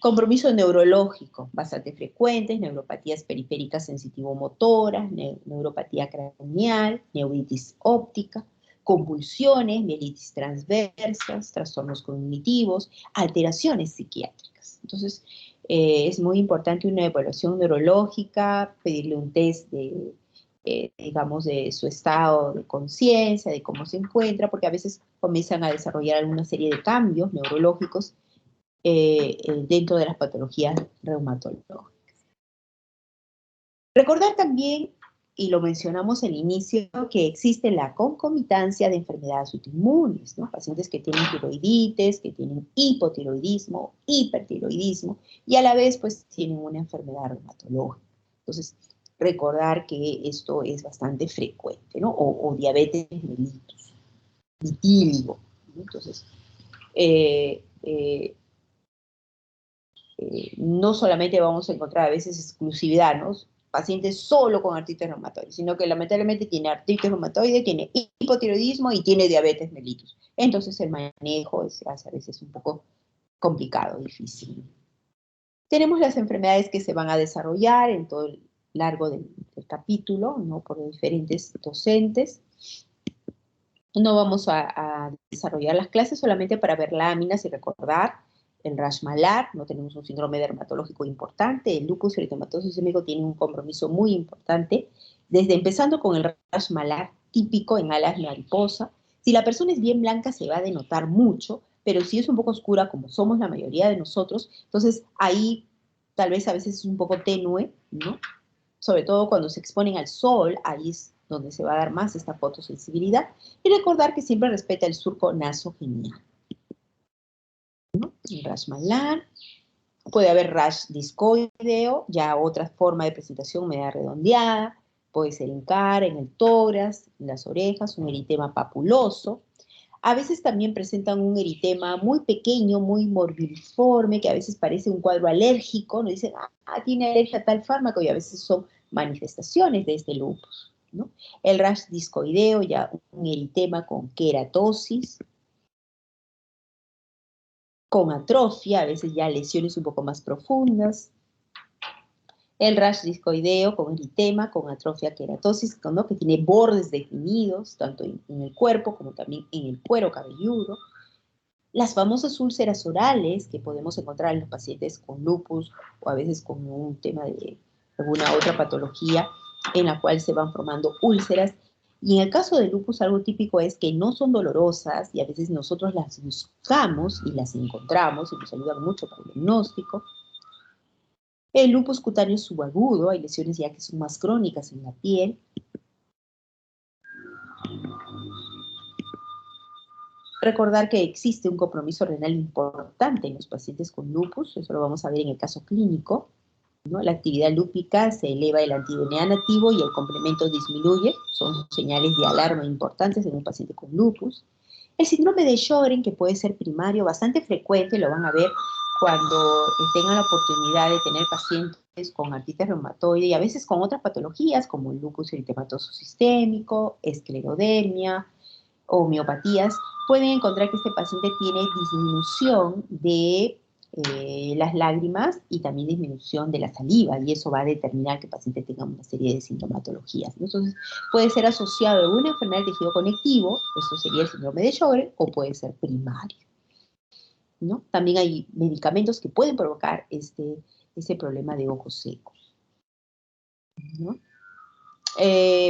Compromiso neurológico, bastante frecuentes, neuropatías periféricas sensitivo-motoras, neuropatía craneal, neuritis óptica, convulsiones, mielitis transversas, trastornos cognitivos, alteraciones psiquiátricas. Entonces, es muy importante una evaluación neurológica, pedirle un test de digamos, de su estado de conciencia, de cómo se encuentra, porque a veces comienzan a desarrollar alguna serie de cambios neurológicos dentro de las patologías reumatológicas. Recordar también, y lo mencionamos al inicio, que existe la concomitancia de enfermedades autoinmunes, ¿no? Pacientes que tienen tiroiditis, que tienen hipotiroidismo, hipertiroidismo, y a la vez pues tienen una enfermedad reumatológica. Entonces, recordar que esto es bastante frecuente, ¿no? O diabetes mellitus, vitíligo, ¿no? Entonces, no solamente vamos a encontrar a veces exclusividad, ¿no? Pacientes solo con artritis reumatoide, sino que lamentablemente tiene artritis reumatoide, tiene hipotiroidismo y tiene diabetes mellitus. Entonces el manejo se hace a veces un poco complicado, difícil. Tenemos las enfermedades que se van a desarrollar en todo el largo del capítulo, ¿no? Por los diferentes docentes. No vamos a desarrollar las clases solamente para ver láminas y recordar. El rash malar, no tenemos un síndrome dermatológico importante. El lupus eritematoso sistémico tiene un compromiso muy importante, desde empezando con el rash malar típico en alas mariposa. Si la persona es bien blanca se va a denotar mucho, pero si es un poco oscura, como somos la mayoría de nosotros, entonces ahí tal vez a veces es un poco tenue, ¿no? Sobre todo cuando se exponen al sol, ahí es donde se va a dar más esta fotosensibilidad. Y recordar que siempre respeta el surco nasogeniano. ¿No? El rash malar, puede haber rash discoideo, ya otra forma de presentación media redondeada, puede ser en cara, en el tórax, en las orejas, un eritema papuloso. A veces también presentan un eritema muy pequeño, muy morbilliforme, que a veces parece un cuadro alérgico, nos dicen, tiene alergia a tal fármaco, y a veces son manifestaciones de este lupus, ¿no? El rash discoideo, ya un eritema con queratosis, con atrofia, a veces ya lesiones un poco más profundas. El rash discoideo con eritema, con atrofia queratosis, ¿no? Que tiene bordes definidos, tanto en el cuerpo como también en el cuero cabelludo. Las famosas úlceras orales que podemos encontrar en los pacientes con lupus o a veces con un tema de alguna otra patología en la cual se van formando úlceras. Y en el caso del lupus algo típico es que no son dolorosas y a veces nosotros las buscamos y las encontramos y nos ayudan mucho para el diagnóstico. El lupus cutáneo subagudo, hay lesiones ya que son más crónicas en la piel. Recordar que existe un compromiso renal importante en los pacientes con lupus, eso lo vamos a ver en el caso clínico, ¿no? La actividad lúpica se eleva el anti-DNA nativo y el complemento disminuye, son señales de alarma importantes en un paciente con lupus. El síndrome de Sjögren, que puede ser primario, bastante frecuente, lo van a ver cuando tengan la oportunidad de tener pacientes con artritis reumatoide y a veces con otras patologías como el lupus eritematoso sistémico, esclerodermia, o miopatías, pueden encontrar que este paciente tiene disminución de las lágrimas y también disminución de la saliva, y eso va a determinar que el paciente tenga una serie de sintomatologías. Entonces, puede ser asociado a alguna enfermedad del tejido conectivo, esto sería el síndrome de Sjögren, o puede ser primario, ¿no? También hay medicamentos que pueden provocar ese problema de ojo seco, ¿no?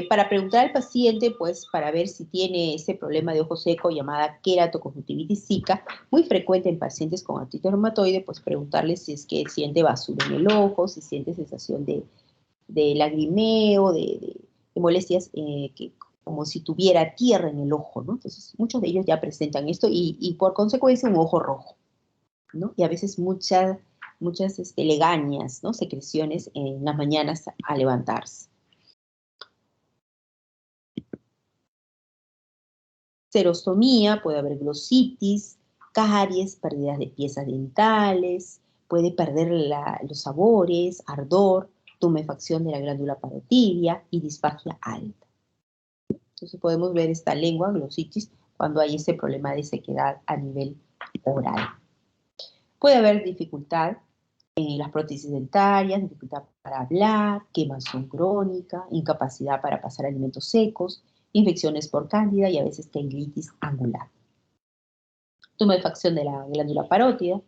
Para preguntar al paciente, pues, para ver si tiene ese problema de ojo seco llamada queratoconjuntivitis zika, muy frecuente en pacientes con artritis reumatoide, pues preguntarle si es que siente basura en el ojo, si siente sensación de lagrimeo, de molestias, como si tuviera tierra en el ojo, ¿no? Entonces, muchos de ellos ya presentan esto y por consecuencia un ojo rojo, ¿no? Y a veces muchas legañas, ¿no? Secreciones en las mañanas al levantarse. Xerostomía, puede haber glositis, caries, pérdidas de piezas dentales, puede perder los sabores, ardor, tumefacción de la glándula parotidia y disfagia alta. Entonces podemos ver esta lengua, glositis, cuando hay ese problema de sequedad a nivel oral. Puede haber dificultad en las prótesis dentarias, dificultad para hablar, quemazón crónica, incapacidad para pasar alimentos secos, infecciones por cándida y a veces tendinitis angular. Tumefacción de la glándula parótida,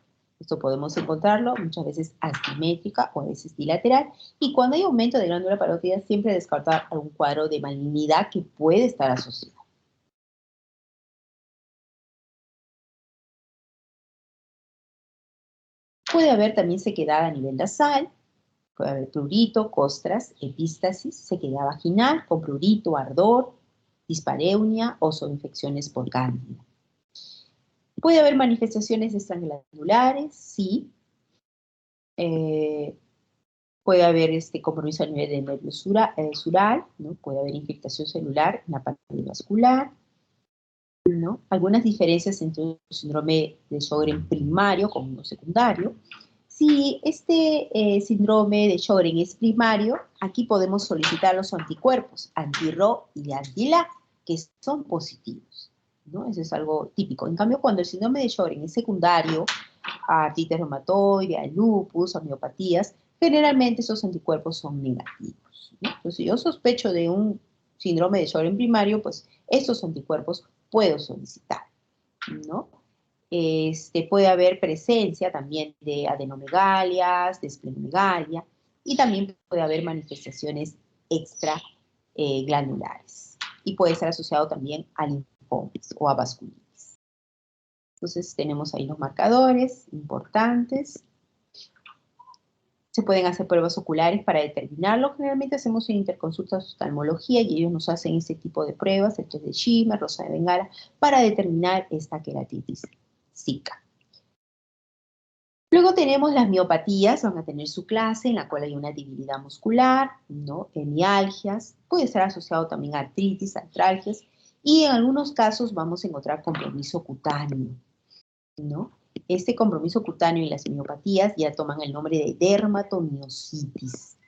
Esto podemos encontrarlo muchas veces asimétrica o a veces bilateral. Y cuando hay aumento de glándula parótida, siempre descartar algún cuadro de malignidad que puede estar asociado. Puede haber también sequedad a nivel nasal, puede haber prurito, costras, epístasis, sequedad vaginal con prurito, ardor, dispareunia o son infecciones por cándida. Puede haber manifestaciones extraglandulares, sí. Puede haber compromiso a nivel del nervio sural, ¿no? Puede haber infiltración celular en la pared vascular, ¿no? Algunas diferencias entre un síndrome de Sjögren primario con uno secundario. Si este síndrome de Sjögren es primario, aquí podemos solicitar los anticuerpos anti-Rho y anti-LA, que son positivos, ¿no? Eso es algo típico. En cambio, cuando el síndrome de Sjögren es secundario, a artritis reumatoide, a lupus, a miopatías, generalmente esos anticuerpos son negativos, ¿no? Entonces, si yo sospecho de un síndrome de Sjögren primario, pues estos anticuerpos puedo solicitar, ¿no? Puede haber presencia también de adenomegalias, de esplenomegalia, y también puede haber manifestaciones extraglandulares. Y puede estar asociado también a linfomas o a vasculitis. Entonces tenemos ahí los marcadores importantes. Se pueden hacer pruebas oculares para determinarlo. Generalmente hacemos en interconsultas de oftalmología y ellos nos hacen este tipo de pruebas, el test de Schimmer, rosa de Bengala, para determinar esta queratitis zika. Luego tenemos las miopatías, van a tener su clase en la cual hay una debilidad muscular, ¿no? Mialgias, puede estar asociado también a artritis, artralgias, y en algunos casos vamos a encontrar compromiso cutáneo, ¿no? Este compromiso cutáneo y las miopatías ya toman el nombre de dermatomiositis.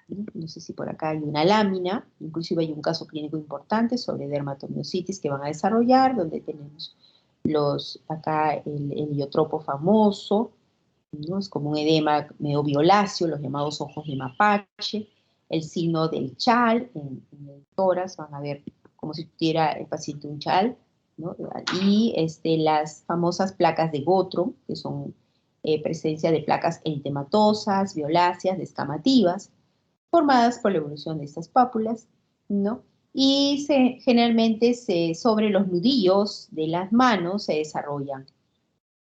No sé si por acá hay una lámina, inclusive hay un caso clínico importante sobre dermatomiositis que van a desarrollar, donde tenemos acá el heliotropo famoso, ¿no? Es como un edema medio violáceo, los llamados ojos de mapache, el signo del chal en el tórax, van a ver como si tuviera el paciente un chal, ¿no? Y las famosas placas de Gottron, que son presencia de placas eritematosas, violáceas, descamativas, formadas por la evolución de estas pápulas, ¿no? Y generalmente sobre los nudillos de las manos se desarrollan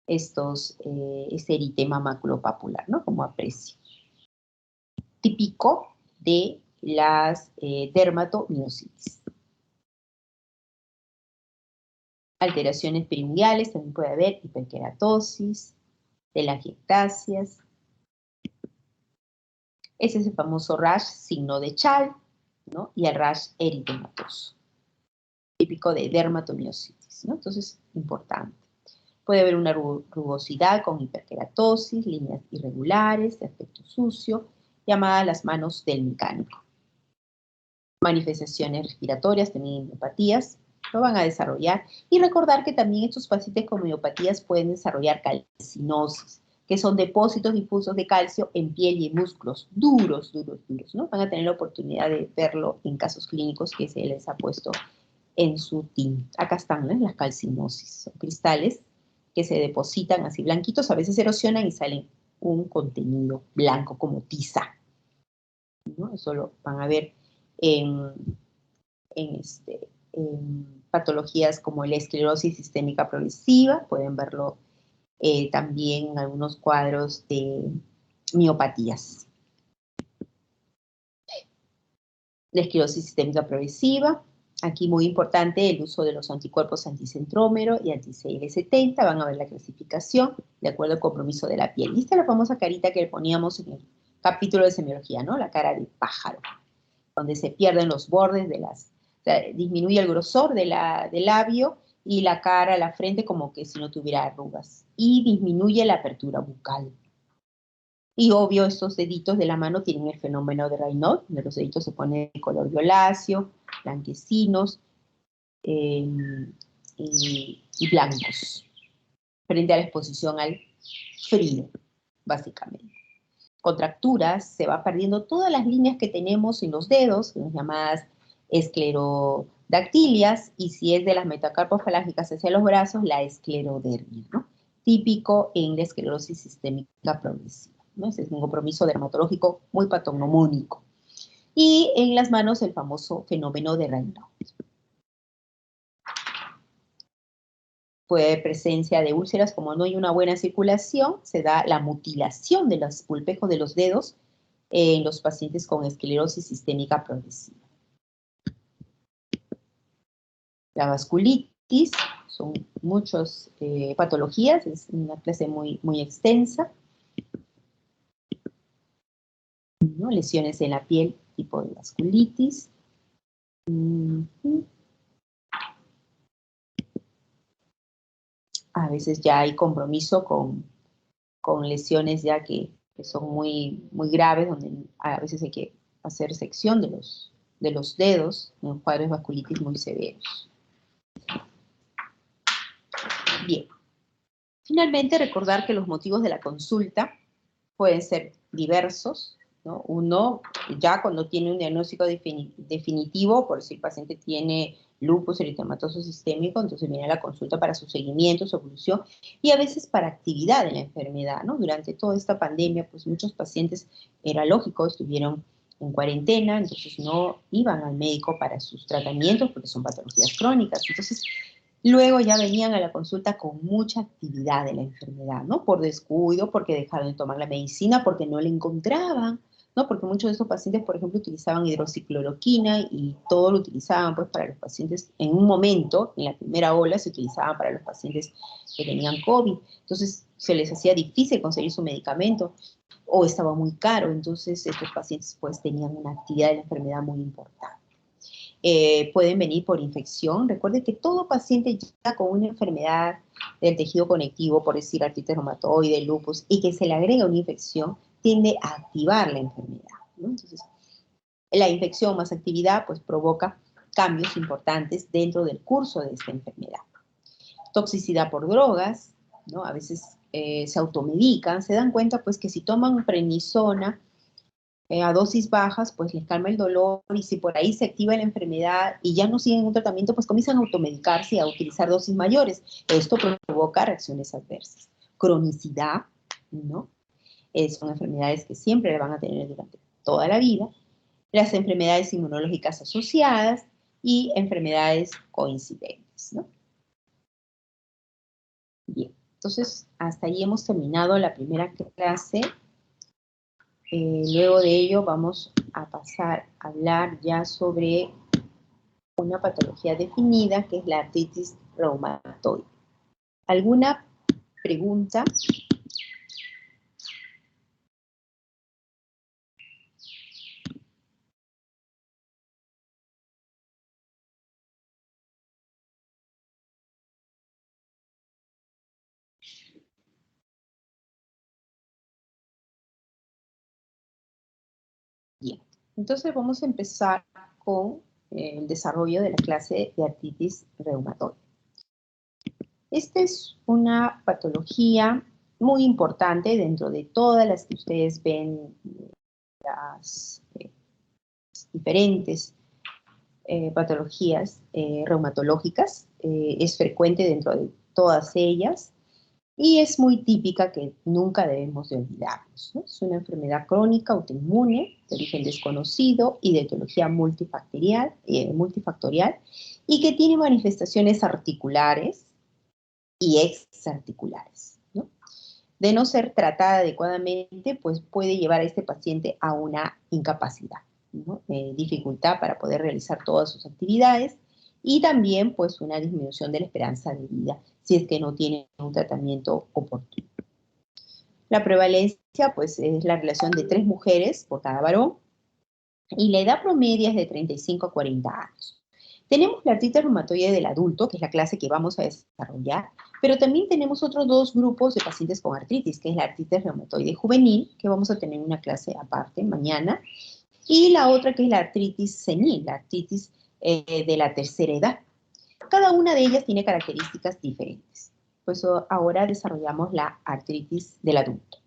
este eritema maculopapular, ¿no? Como aprecio. Típico de las dermatomiositis. Alteraciones periunguales, también puede haber hiperkeratosis, telangiectasias. Ese es el famoso rash, signo de Chal, ¿no? Y el rash eritematoso, típico de dermatomiositis, ¿no? Entonces, importante. Puede haber una rugosidad con hiperkeratosis, líneas irregulares, de aspecto sucio, llamadas las manos del mecánico. Manifestaciones respiratorias, también miopatías, lo van a desarrollar. Y recordar que también estos pacientes con miopatías pueden desarrollar calcinosis, que son depósitos difusos de calcio en piel y en músculos duros, ¿no? Van a tener la oportunidad de verlo en casos clínicos que se les ha puesto en su TIN. Acá están, ¿no? Las calcinosis, son cristales que se depositan así blanquitos, a veces erosionan y salen un contenido blanco como tiza, ¿no? Eso lo van a ver en patologías como la esclerosis sistémica progresiva, pueden verlo también en algunos cuadros de miopatías. La esclerosis sistémica progresiva, aquí muy importante el uso de los anticuerpos anticentrómero y anti-CL70, van a ver la clasificación de acuerdo al compromiso de la piel. Y esta es la famosa carita que le poníamos en el capítulo de semiología, ¿no? La cara de pájaro, donde se pierden los bordes de las, o sea, disminuye el grosor del labio y la cara, la frente, como que si no tuviera arrugas. Y disminuye la apertura bucal. Y obvio, estos deditos de la mano tienen el fenómeno de Raynaud, donde los deditos se ponen de color violáceo, blanquecinos y blancos, frente a la exposición al frío, básicamente. Contracturas, se va perdiendo todas las líneas que tenemos en los dedos, las llamadas esclerodactilias, y si es de las metacarpos falángicas hacia los brazos, la esclerodermia, ¿no? típico en la esclerosis sistémica progresiva, ¿no? Es un compromiso dermatológico muy patognomónico. Y en las manos el famoso fenómeno de Raynaud. Puede haber presencia de úlceras, como no hay una buena circulación, se da la mutilación de los pulpejos de los dedos en los pacientes con esclerosis sistémica progresiva. La vasculitis, son muchas patologías, es una clase muy extensa, ¿no? Lesiones en la piel, tipo de vasculitis. A veces ya hay compromiso con lesiones ya que son muy graves, donde a veces hay que hacer sección de los dedos en cuadros de vasculitis muy severos. Bien. Finalmente, recordar que los motivos de la consulta pueden ser diversos, ¿no? Uno, ya cuando tiene un diagnóstico definitivo, por si el paciente tiene lupus eritematoso sistémico, entonces viene a la consulta para su seguimiento, su evolución, y a veces para actividad en la enfermedad, ¿no? Durante toda esta pandemia, pues muchos pacientes, era lógico, estuvieron en cuarentena, entonces no iban al médico para sus tratamientos, porque son patologías crónicas. Entonces, luego ya venían a la consulta con mucha actividad de la enfermedad, ¿no? Por descuido, porque dejaron de tomar la medicina, porque no la encontraban, ¿no? Porque muchos de estos pacientes, por ejemplo, utilizaban hidroxicloroquina y todo lo utilizaban pues para los pacientes, en un momento, en la primera ola, se utilizaban para los pacientes que tenían COVID. Entonces, se les hacía difícil conseguir su medicamento o estaba muy caro, entonces estos pacientes pues tenían una actividad de la enfermedad muy importante. Pueden venir por infección. Recuerden que todo paciente llega con una enfermedad del tejido conectivo, por decir artritis reumatoide, lupus, y que se le agrega una infección, tiende a activar la enfermedad, ¿no? Entonces, la infección más actividad pues provoca cambios importantes dentro del curso de esta enfermedad. Toxicidad por drogas, ¿no? A veces se automedican, se dan cuenta pues que si toman prednisona a dosis bajas, pues les calma el dolor, y si por ahí se activa la enfermedad y ya no siguen un tratamiento, pues comienzan a automedicarse y a utilizar dosis mayores. Esto provoca reacciones adversas. Cronicidad, ¿no? Son enfermedades que siempre le van a tener durante toda la vida. Las enfermedades inmunológicas asociadas y enfermedades coincidentes, ¿no? Bien, entonces hasta ahí hemos terminado la primera clase. Luego de ello vamos a pasar a hablar ya sobre una patología definida, que es la artritis reumatoide. ¿Alguna pregunta? Bien, entonces vamos a empezar con el desarrollo de la clase de artritis reumatoide. Esta es una patología muy importante dentro de todas las que ustedes ven, las diferentes patologías reumatológicas. Es frecuente dentro de todas ellas. Y es muy típica, que nunca debemos de olvidarnos, ¿no? Es una enfermedad crónica autoinmune de origen desconocido y de etiología multifactorial, y que tiene manifestaciones articulares y exarticulares, ¿no? De no ser tratada adecuadamente, pues puede llevar a este paciente a una incapacidad, ¿no? Dificultad para poder realizar todas sus actividades, y también pues una disminución de la esperanza de vida si es que no tiene un tratamiento oportuno. La prevalencia pues es la relación de 3 mujeres por cada varón, y la edad promedia es de 35 a 40 años. Tenemos la artritis reumatoide del adulto, que es la clase que vamos a desarrollar, pero también tenemos otros 2 grupos de pacientes con artritis, que es la artritis reumatoide juvenil, que vamos a tener una clase aparte mañana, y la otra que es la artritis senil, la artritis de la tercera edad. Cada una de ellas tiene características diferentes. Pues ahora desarrollamos la artritis del adulto.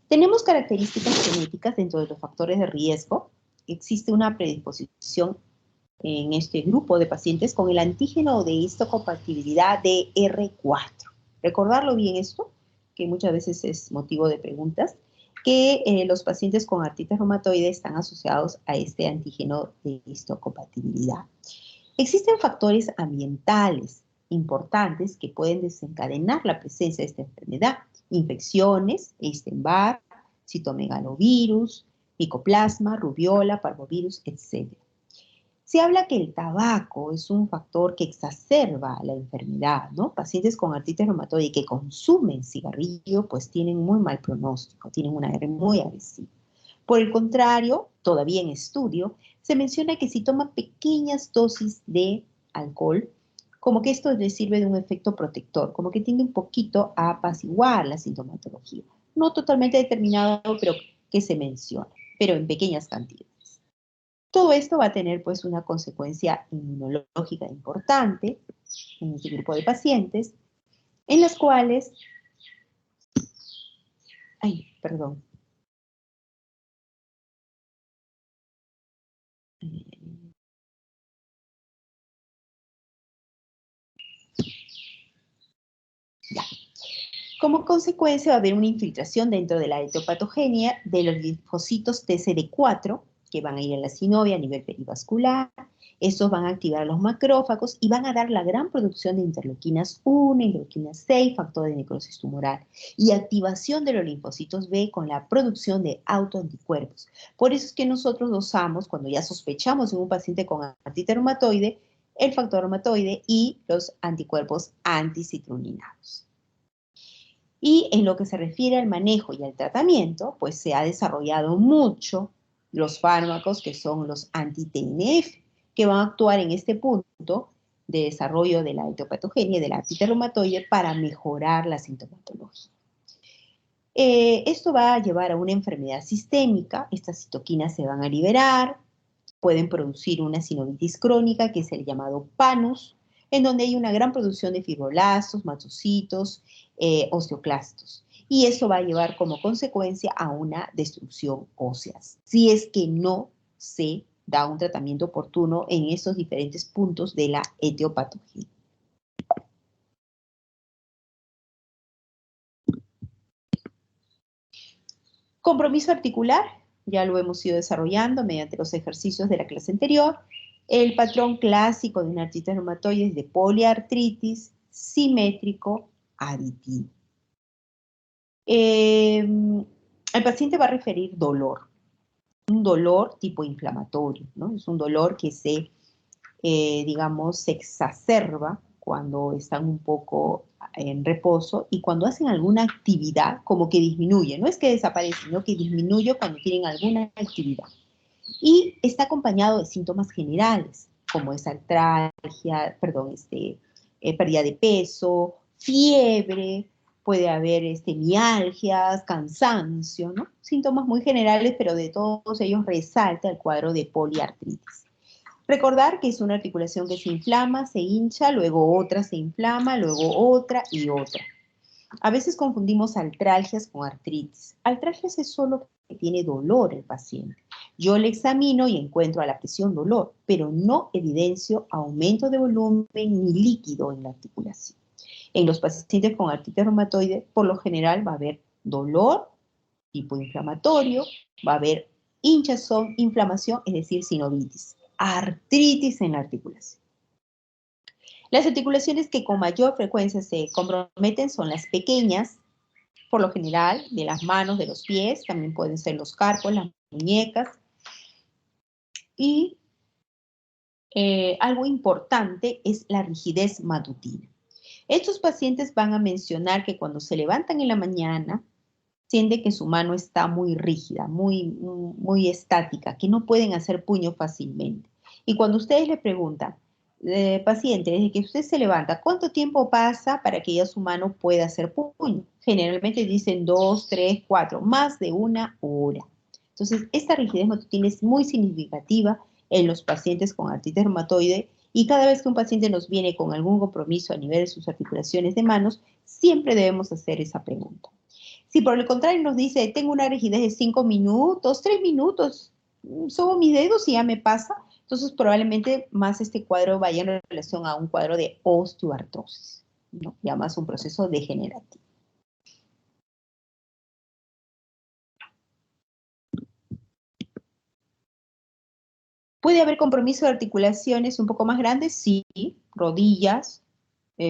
Tenemos características genéticas dentro de los factores de riesgo. Existe una predisposición en este grupo de pacientes con el antígeno de histocompatibilidad de R4. Recordarlo bien esto, que muchas veces es motivo de preguntas, que los pacientes con artritis reumatoide están asociados a este antígeno de histocompatibilidad. Existen factores ambientales importantes que pueden desencadenar la presencia de esta enfermedad. Infecciones, Epstein-Barr, citomegalovirus, micoplasma, rubiola, parvovirus, etc. Se habla que el tabaco es un factor que exacerba la enfermedad, ¿no? Pacientes con artritis reumatoide que consumen cigarrillo, pues tienen muy mal pronóstico, tienen una R muy agresiva. Por el contrario, todavía en estudio, se menciona que si toman pequeñas dosis de alcohol, como que esto les sirve de un efecto protector, como que tiende un poquito a apaciguar la sintomatología. No totalmente determinado, pero que se menciona, pero en pequeñas cantidades. Todo esto va a tener pues una consecuencia inmunológica importante en este grupo de pacientes, en las cuales, Ya. Como consecuencia va a haber una infiltración dentro de la etiopatogenia de los linfocitos TCD4 que van a ir a la sinovia a nivel perivascular. Estos van a activar los macrófagos y van a dar la gran producción de interleuquinas 1, interleuquinas 6, factor de necrosis tumoral y activación de los linfocitos B con la producción de autoanticuerpos. Por eso es que nosotros dosamos, cuando ya sospechamos en un paciente con artritis reumatoide, el factor reumatoide y los anticuerpos anticitrullinados. Y en lo que se refiere al manejo y al tratamiento, pues se ha desarrollado mucho los fármacos que son los anti-TNF, que van a actuar en este punto de desarrollo de la etiopatogenia y de la artritis reumatoide para mejorar la sintomatología. Esto va a llevar a una enfermedad sistémica, estas citoquinas se van a liberar, pueden producir una sinovitis crónica, que es el llamado PANUS, en donde hay una gran producción de fibroblastos, mastocitos, osteoclastos. Y eso va a llevar como consecuencia a una destrucción ósea, si es que no se da un tratamiento oportuno en estos diferentes puntos de la etiopatología. Compromiso articular, ya lo hemos ido desarrollando mediante los ejercicios de la clase anterior. El patrón clásico de una artritis reumatoide es de poliartritis, simétrico, aditivo. El paciente va a referir dolor, un dolor tipo inflamatorio, ¿no? Es un dolor que se, digamos, se exacerba cuando están un poco en reposo y cuando hacen alguna actividad, como que disminuye, no es que desaparece, sino que disminuye cuando tienen alguna actividad. Y está acompañado de síntomas generales, como es artralgia, pérdida de peso, fiebre, puede haber mialgias, cansancio, ¿no? Síntomas muy generales, pero de todos ellos resalta el cuadro de poliartritis. Recordar que es una articulación que se inflama, se hincha, luego otra se inflama, luego otra y otra. A veces confundimos artralgias con artritis. Artralgias es solo que tiene dolor el paciente. Yo le examino y encuentro a la presión dolor, pero no evidencio aumento de volumen ni líquido en la articulación. En los pacientes con artritis reumatoide, por lo general va a haber dolor tipo inflamatorio, va a haber hinchazón, inflamación, es decir, sinovitis, artritis en la articulación. Las articulaciones que con mayor frecuencia se comprometen son las pequeñas, por lo general, de las manos, de los pies, también pueden ser los carpos, las muñecas. Y algo importante es la rigidez matutina. Estos pacientes van a mencionar que cuando se levantan en la mañana, sienten que su mano está muy rígida, muy estática, que no pueden hacer puño fácilmente. Y cuando ustedes le preguntan, paciente, desde que usted se levanta, ¿cuánto tiempo pasa para que ya su mano pueda hacer puño? Generalmente dicen 2, 3, 4, más de 1 hora. Entonces, esta rigidez matutina es muy significativa en los pacientes con artritis reumatoide y cada vez que un paciente nos viene con algún compromiso a nivel de sus articulaciones de manos, siempre debemos hacer esa pregunta. Si por el contrario nos dice, tengo una rigidez de 5 minutos, 3 minutos, subo mis dedos y ya me pasa, entonces probablemente más este cuadro vaya en relación a un cuadro de osteoartrosis. ¿no? Ya más un proceso degenerativo. ¿Puede haber compromiso de articulaciones un poco más grandes? Sí, rodillas,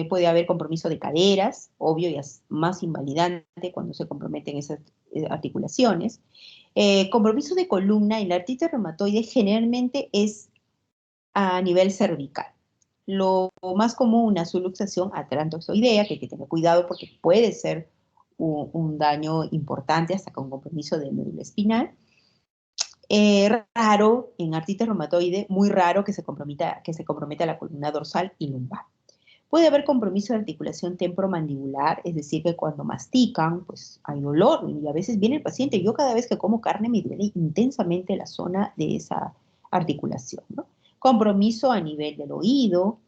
puede haber compromiso de caderas, obvio, y es más invalidante cuando se comprometen esas articulaciones. Compromiso de columna en la artritis reumatoide generalmente es a nivel cervical. Lo más común, una subluxación atlantoxoidea, que hay que tener cuidado porque puede ser un daño importante hasta con compromiso de médula espinal. Raro en artritis reumatoide, muy raro que se comprometa la columna dorsal y lumbar. Puede haber compromiso de articulación temporomandibular, es decir, que cuando mastican, pues hay dolor y a veces viene el paciente, yo cada vez que como carne me duele intensamente la zona de esa articulación, ¿no? Compromiso a nivel del oído,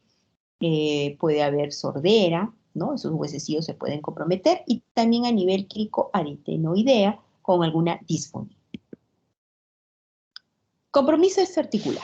puede haber sordera, ¿no? Esos huesecillos se pueden comprometer y también a nivel cricoaritenoidea con alguna disfonía. Compromiso extraarticular.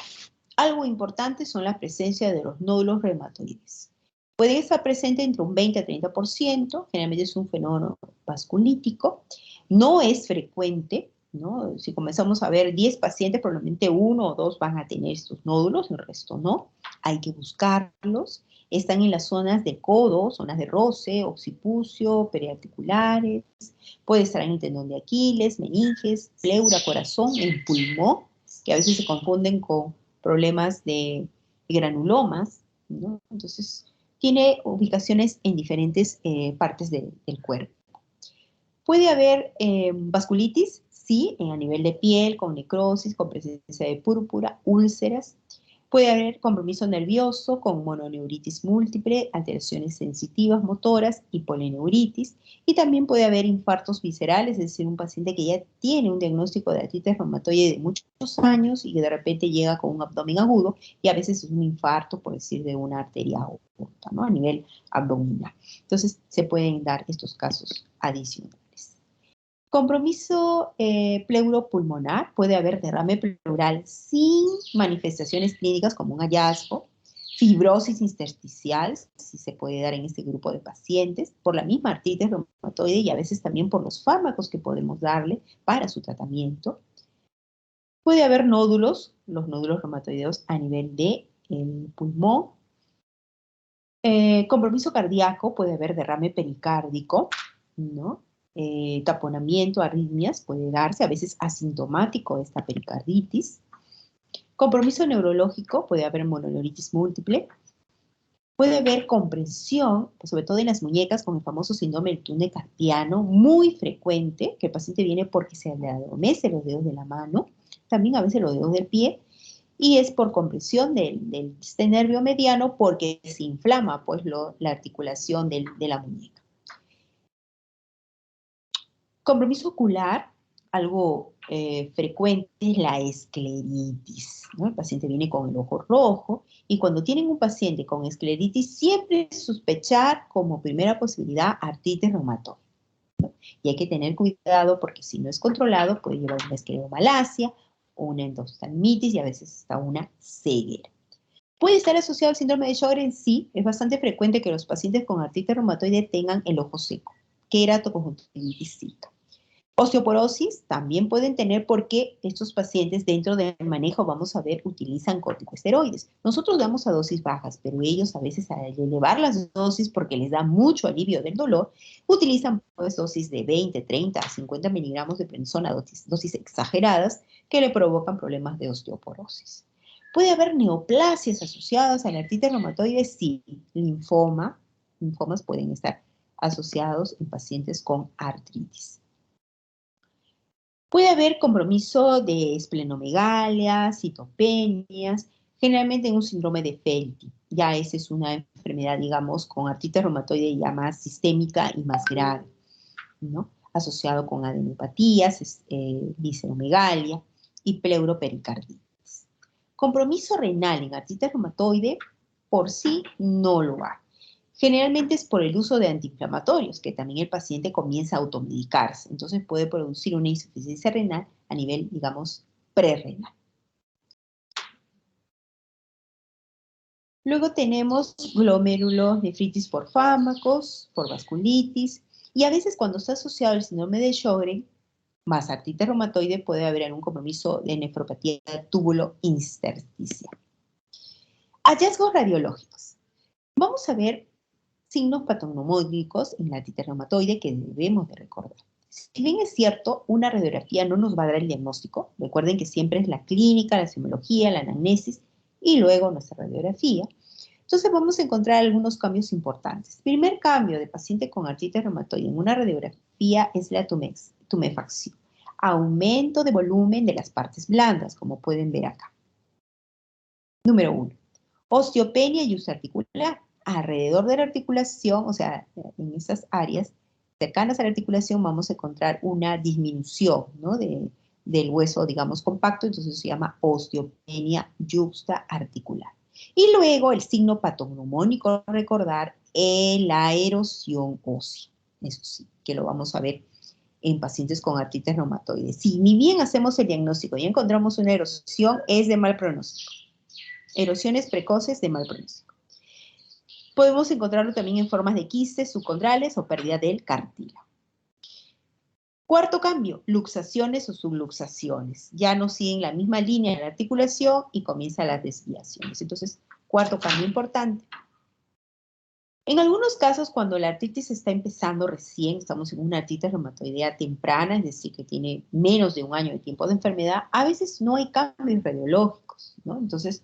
Algo importante son la presencia de los nódulos reumatoides. Pueden estar presentes entre un 20 a 30%, generalmente es un fenómeno vasculítico. No es frecuente, ¿no? Si comenzamos a ver 10 pacientes, probablemente 1 o 2 van a tener estos nódulos, el resto no. Hay que buscarlos. Están en las zonas de codo, zonas de roce, occipucio, periarticulares. Puede estar en el tendón de Aquiles, meninges, pleura, corazón, en pulmón, que a veces se confunden con problemas de granulomas, ¿no? Entonces, tiene ubicaciones en diferentes partes del cuerpo. ¿Puede haber vasculitis? Sí, a nivel de piel, con necrosis, con presencia de púrpura, úlceras. Puede haber compromiso nervioso con mononeuritis múltiple, alteraciones sensitivas motoras y polineuritis. Y también puede haber infartos viscerales, es decir, un paciente que ya tiene un diagnóstico de artritis reumatoide de muchos años y que de repente llega con un abdomen agudo y a veces es un infarto, por decir, de una arteria aorta, ¿no? A nivel abdominal. Entonces, se pueden dar estos casos adicionales. Compromiso pleuropulmonar, puede haber derrame pleural sin manifestaciones clínicas como un hallazgo, fibrosis intersticial, si se puede dar en este grupo de pacientes, por la misma artritis reumatoide y a veces también por los fármacos que podemos darle para su tratamiento. Puede haber nódulos, los nódulos reumatoideos a nivel de pulmón. Compromiso cardíaco, puede haber derrame pericárdico, ¿no? Taponamiento, arritmias, puede darse, a veces asintomático esta pericarditis. Compromiso neurológico, puede haber mononeuritis múltiple. Puede haber compresión, pues sobre todo en las muñecas, con el famoso síndrome del túnel carpiano, muy frecuente, que el paciente viene porque se le adormece los dedos de la mano, también a veces los dedos del pie, y es por compresión del nervio mediano porque se inflama pues, la articulación de la muñeca. Compromiso ocular, algo frecuente es la escleritis, ¿no? El paciente viene con el ojo rojo y cuando tienen un paciente con escleritis siempre sospechar como primera posibilidad artritis reumatoide, ¿no? Y hay que tener cuidado porque si no es controlado puede llevar una escleromalacia, una endoftalmitis y a veces hasta una ceguera. ¿Puede estar asociado al síndrome de Sjögren? Sí, es bastante frecuente que los pacientes con artritis reumatoide tengan el ojo seco, queratoconjuntivitis zika. Osteoporosis también pueden tener porque estos pacientes dentro del manejo, vamos a ver, utilizan corticosteroides. Nosotros damos a dosis bajas, pero ellos a veces al elevar las dosis porque les da mucho alivio del dolor, utilizan pues dosis de 20, 30, 50 miligramos de prednisona, dosis exageradas que le provocan problemas de osteoporosis. ¿Puede haber neoplasias asociadas a la artritis reumatoide? Sí, linfomas pueden estar asociados en pacientes con artritis. Puede haber compromiso de esplenomegalia, citopenias, generalmente en un síndrome de Felty. Ya esa es una enfermedad, digamos, con artritis reumatoide ya más sistémica y más grave, ¿no? Asociado con adenopatías, visceromegalia y pleuropericarditis. Compromiso renal en artritis reumatoide por sí no lo hay. Generalmente es por el uso de antiinflamatorios, que también el paciente comienza a automedicarse. Entonces puede producir una insuficiencia renal a nivel, digamos, prerrenal. Luego tenemos glomerulonefritis por fármacos, por vasculitis, y a veces cuando está asociado el síndrome de Sjögren más artritis reumatoide puede haber algún compromiso de nefropatía del túbulo intersticial. Hallazgos radiológicos. Vamos a ver signos patognomónicos en la artritis reumatoide que debemos de recordar. Si bien es cierto, una radiografía no nos va a dar el diagnóstico, recuerden que siempre es la clínica, la semiología, la anamnesis y luego nuestra radiografía. Entonces vamos a encontrar algunos cambios importantes. Primer cambio de paciente con artritis reumatoide en una radiografía es la tumefacción. Aumento de volumen de las partes blandas, como pueden ver acá. Número 1. Osteopenia y uso articular. Alrededor de la articulación, o sea, en esas áreas cercanas a la articulación vamos a encontrar una disminución, ¿no? del hueso, digamos, compacto, entonces se llama osteopenia yuxtaarticular. Y luego el signo patognomónico, recordar, la erosión ósea. Eso sí, que lo vamos a ver en pacientes con artritis reumatoide. Si ni bien hacemos el diagnóstico y encontramos una erosión, es de mal pronóstico. Erosiones precoces de mal pronóstico. Podemos encontrarlo también en formas de quistes subcondrales o pérdida del cartílago. Cuarto cambio, luxaciones o subluxaciones. Ya no siguen la misma línea de la articulación y comienzan las desviaciones. Entonces, cuarto cambio importante. En algunos casos, cuando la artritis está empezando recién, estamos en una artritis reumatoidea temprana, es decir, que tiene menos de un año de tiempo de enfermedad, a veces no hay cambios radiológicos, ¿no? Entonces,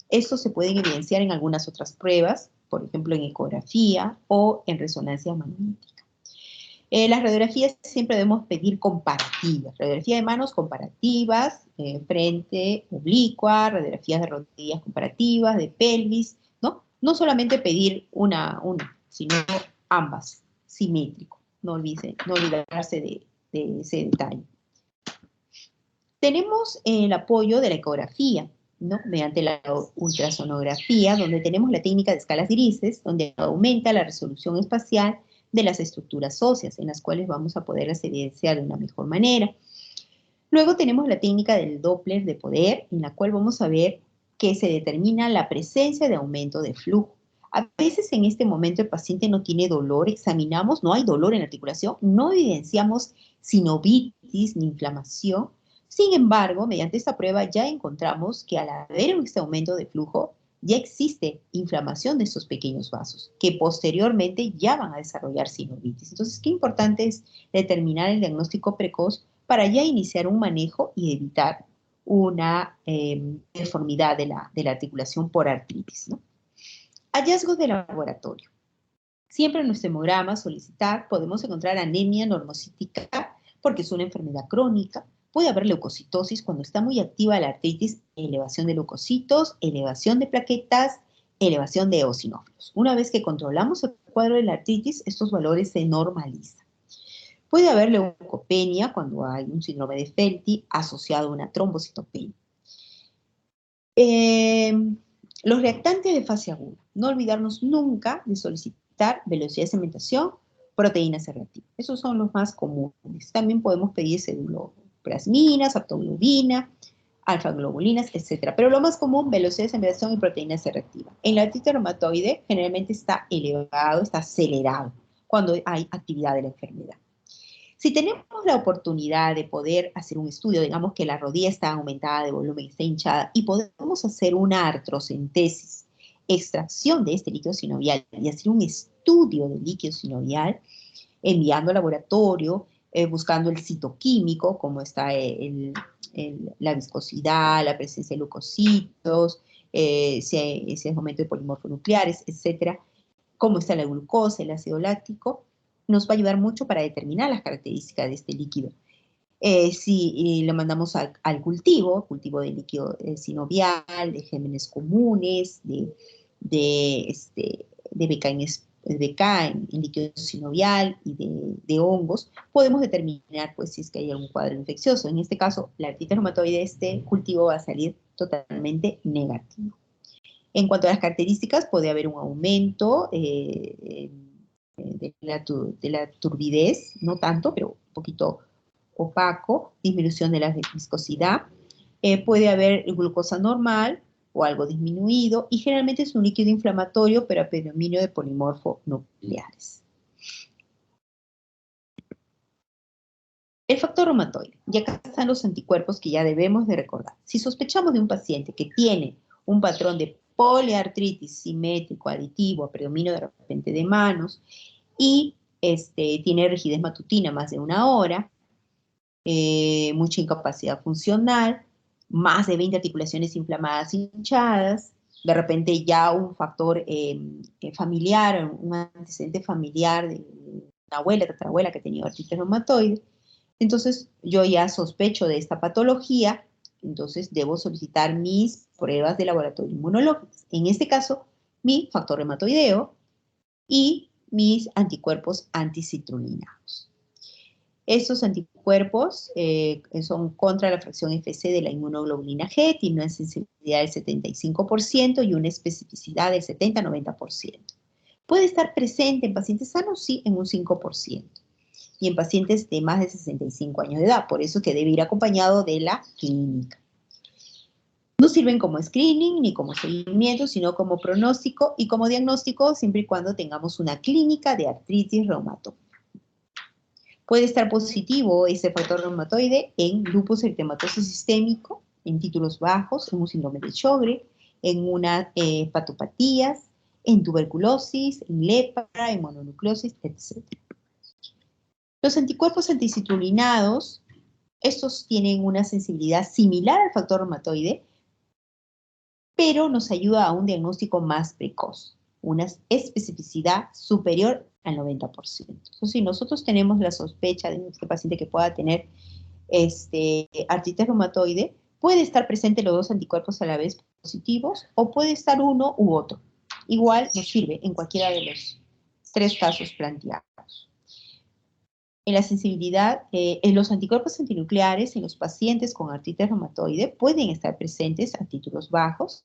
estos se pueden evidenciar en algunas otras pruebas, por ejemplo, en ecografía o en resonancia magnética. Las radiografías siempre debemos pedir comparativas. Radiografía de manos comparativas, frente oblicua, radiografías de rodillas comparativas, de pelvis, ¿no? No solamente pedir una, sino ambas, simétrico. No olvidarse de ese detalle. Tenemos el apoyo de la ecografía, ¿no? Mediante la ultrasonografía, donde tenemos la técnica de escalas grises, donde aumenta la resolución espacial de las estructuras óseas, en las cuales vamos a poderlas evidenciar de una mejor manera. Luego tenemos la técnica del Doppler de poder, en la cual vamos a ver que se determina la presencia de aumento de flujo. A veces en este momento el paciente no tiene dolor, examinamos, no hay dolor en la articulación, no evidenciamos sinovitis ni inflamación. Sin embargo, mediante esta prueba ya encontramos que al haber este aumento de flujo, ya existe inflamación de estos pequeños vasos, que posteriormente ya van a desarrollar sinovitis. Entonces, qué importante es determinar el diagnóstico precoz para ya iniciar un manejo y evitar una deformidad de la articulación por artritis, ¿no? Hallazgos de laboratorio. Siempre en nuestro hemograma solicitar podemos encontrar anemia normocítica porque es una enfermedad crónica. Puede haber leucocitosis cuando está muy activa la artritis, elevación de leucocitos, elevación de plaquetas, elevación de eosinófilos. Una vez que controlamos el cuadro de la artritis, estos valores se normalizan. Puede haber leucopenia cuando hay un síndrome de Felty asociado a una trombocitopenia. Los reactantes de fase aguda. No olvidarnos nunca de solicitar velocidad de cementación, proteínas C reactivas. Esos son los más comunes. También podemos pedir ceduloplasminas, aptoglobina, alfa-globulinas, etc. Pero lo más común, velocidad de cementación y proteínas C reactivas. En la artritis reumatoide generalmente está elevado, está acelerado cuando hay actividad de la enfermedad. Si tenemos la oportunidad de poder hacer un estudio, digamos que la rodilla está aumentada de volumen, está hinchada, y podemos hacer una artrocentesis, extracción de este líquido sinovial y hacer un estudio del líquido sinovial, enviando al laboratorio, buscando el citoquímico, como está la viscosidad, la presencia de leucocitos, si es aumento de polimorfonucleares, etc., cómo está la glucosa, el ácido láctico, nos va a ayudar mucho para determinar las características de este líquido. Si lo mandamos al cultivo de líquido sinovial, de gérmenes comunes, de BK en líquido sinovial y de hongos, podemos determinar pues, si es que hay algún cuadro infeccioso. En este caso, la artritis reumatoide, este cultivo va a salir totalmente negativo. En cuanto a las características, puede haber un aumento de la turbidez, no tanto, pero un poquito opaco, disminución de la viscosidad, puede haber glucosa normal, o algo disminuido, y generalmente es un líquido inflamatorio, pero a predominio de polimorfo nucleares. El factor reumatoide. Y acá están los anticuerpos que ya debemos de recordar. Si sospechamos de un paciente que tiene un patrón de poliartritis simétrico, aditivo, a predominio de repente de manos, y tiene rigidez matutina más de 1 hora, mucha incapacidad funcional, más de 20 articulaciones inflamadas y hinchadas, de repente ya un factor familiar, un antecedente familiar de una abuela, tatarabuela que ha tenido artritis reumatoide, entonces yo ya sospecho de esta patología, entonces debo solicitar mis pruebas de laboratorio inmunológicas. En este caso, mi factor reumatoideo y mis anticuerpos anticitrulinados. Estos anticuerpos son contra la fracción FC de la inmunoglobulina G, tienen una sensibilidad del 75% y una especificidad del 70-90%. ¿Puede estar presente en pacientes sanos? Sí, en un 5%. Y en pacientes de más de 65 años de edad, por eso que debe ir acompañado de la clínica. No sirven como screening ni como seguimiento, sino como pronóstico y como diagnóstico siempre y cuando tengamos una clínica de artritis reumatoide. Puede estar positivo este factor reumatoide en lupus eritematoso sistémico, en títulos bajos, en un síndrome de Sjögren, en unas hepatopatías, en tuberculosis, en lepra, en mononucleosis, etc. Los anticuerpos anticitrulinados, estos tienen una sensibilidad similar al factor reumatoide, pero nos ayuda a un diagnóstico más precoz, una especificidad superior al 90%. Entonces, si nosotros tenemos la sospecha de este paciente que pueda tener artritis reumatoide, puede estar presente los dos anticuerpos a la vez positivos o puede estar uno u otro. Igual nos sirve en cualquiera de los 3 casos planteados. En la sensibilidad, en los anticuerpos antinucleares en los pacientes con artritis reumatoide pueden estar presentes a títulos bajos.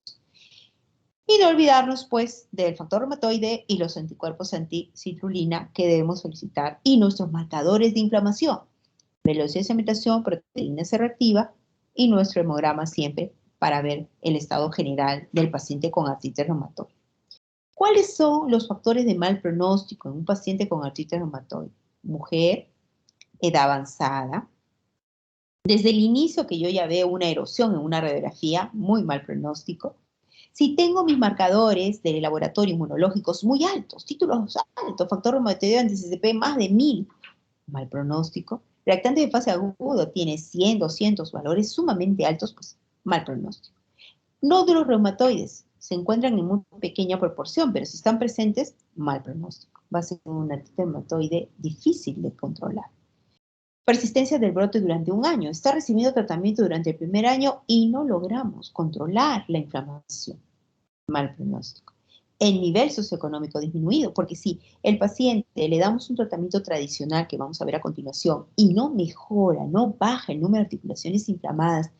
Y no olvidarnos, pues, del factor reumatoide y los anticuerpos anticitrulina que debemos solicitar y nuestros marcadores de inflamación, velocidad de cementación, proteína C reactiva y nuestro hemograma siempre para ver el estado general del paciente con artritis reumatoide. ¿Cuáles son los factores de mal pronóstico en un paciente con artritis reumatoide? Mujer, edad avanzada. Desde el inicio que yo ya veo una erosión en una radiografía, muy mal pronóstico. Si tengo mis marcadores de laboratorio inmunológicos muy altos, títulos altos, factor reumatoideo anti-CCP más de 1000, mal pronóstico. Reactante de fase agudo tiene 100, 200 valores sumamente altos, pues mal pronóstico. Nódulos reumatoides se encuentran en muy pequeña proporción, pero si están presentes, mal pronóstico. Va a ser una artritis reumatoide difícil de controlar. Persistencia del brote durante 1 año. Está recibiendo tratamiento durante el primer año y no logramos controlar la inflamación. Mal pronóstico. El nivel socioeconómico disminuido, porque si el paciente le damos un tratamiento tradicional que vamos a ver a continuación y no mejora, no baja el número de articulaciones inflamadas,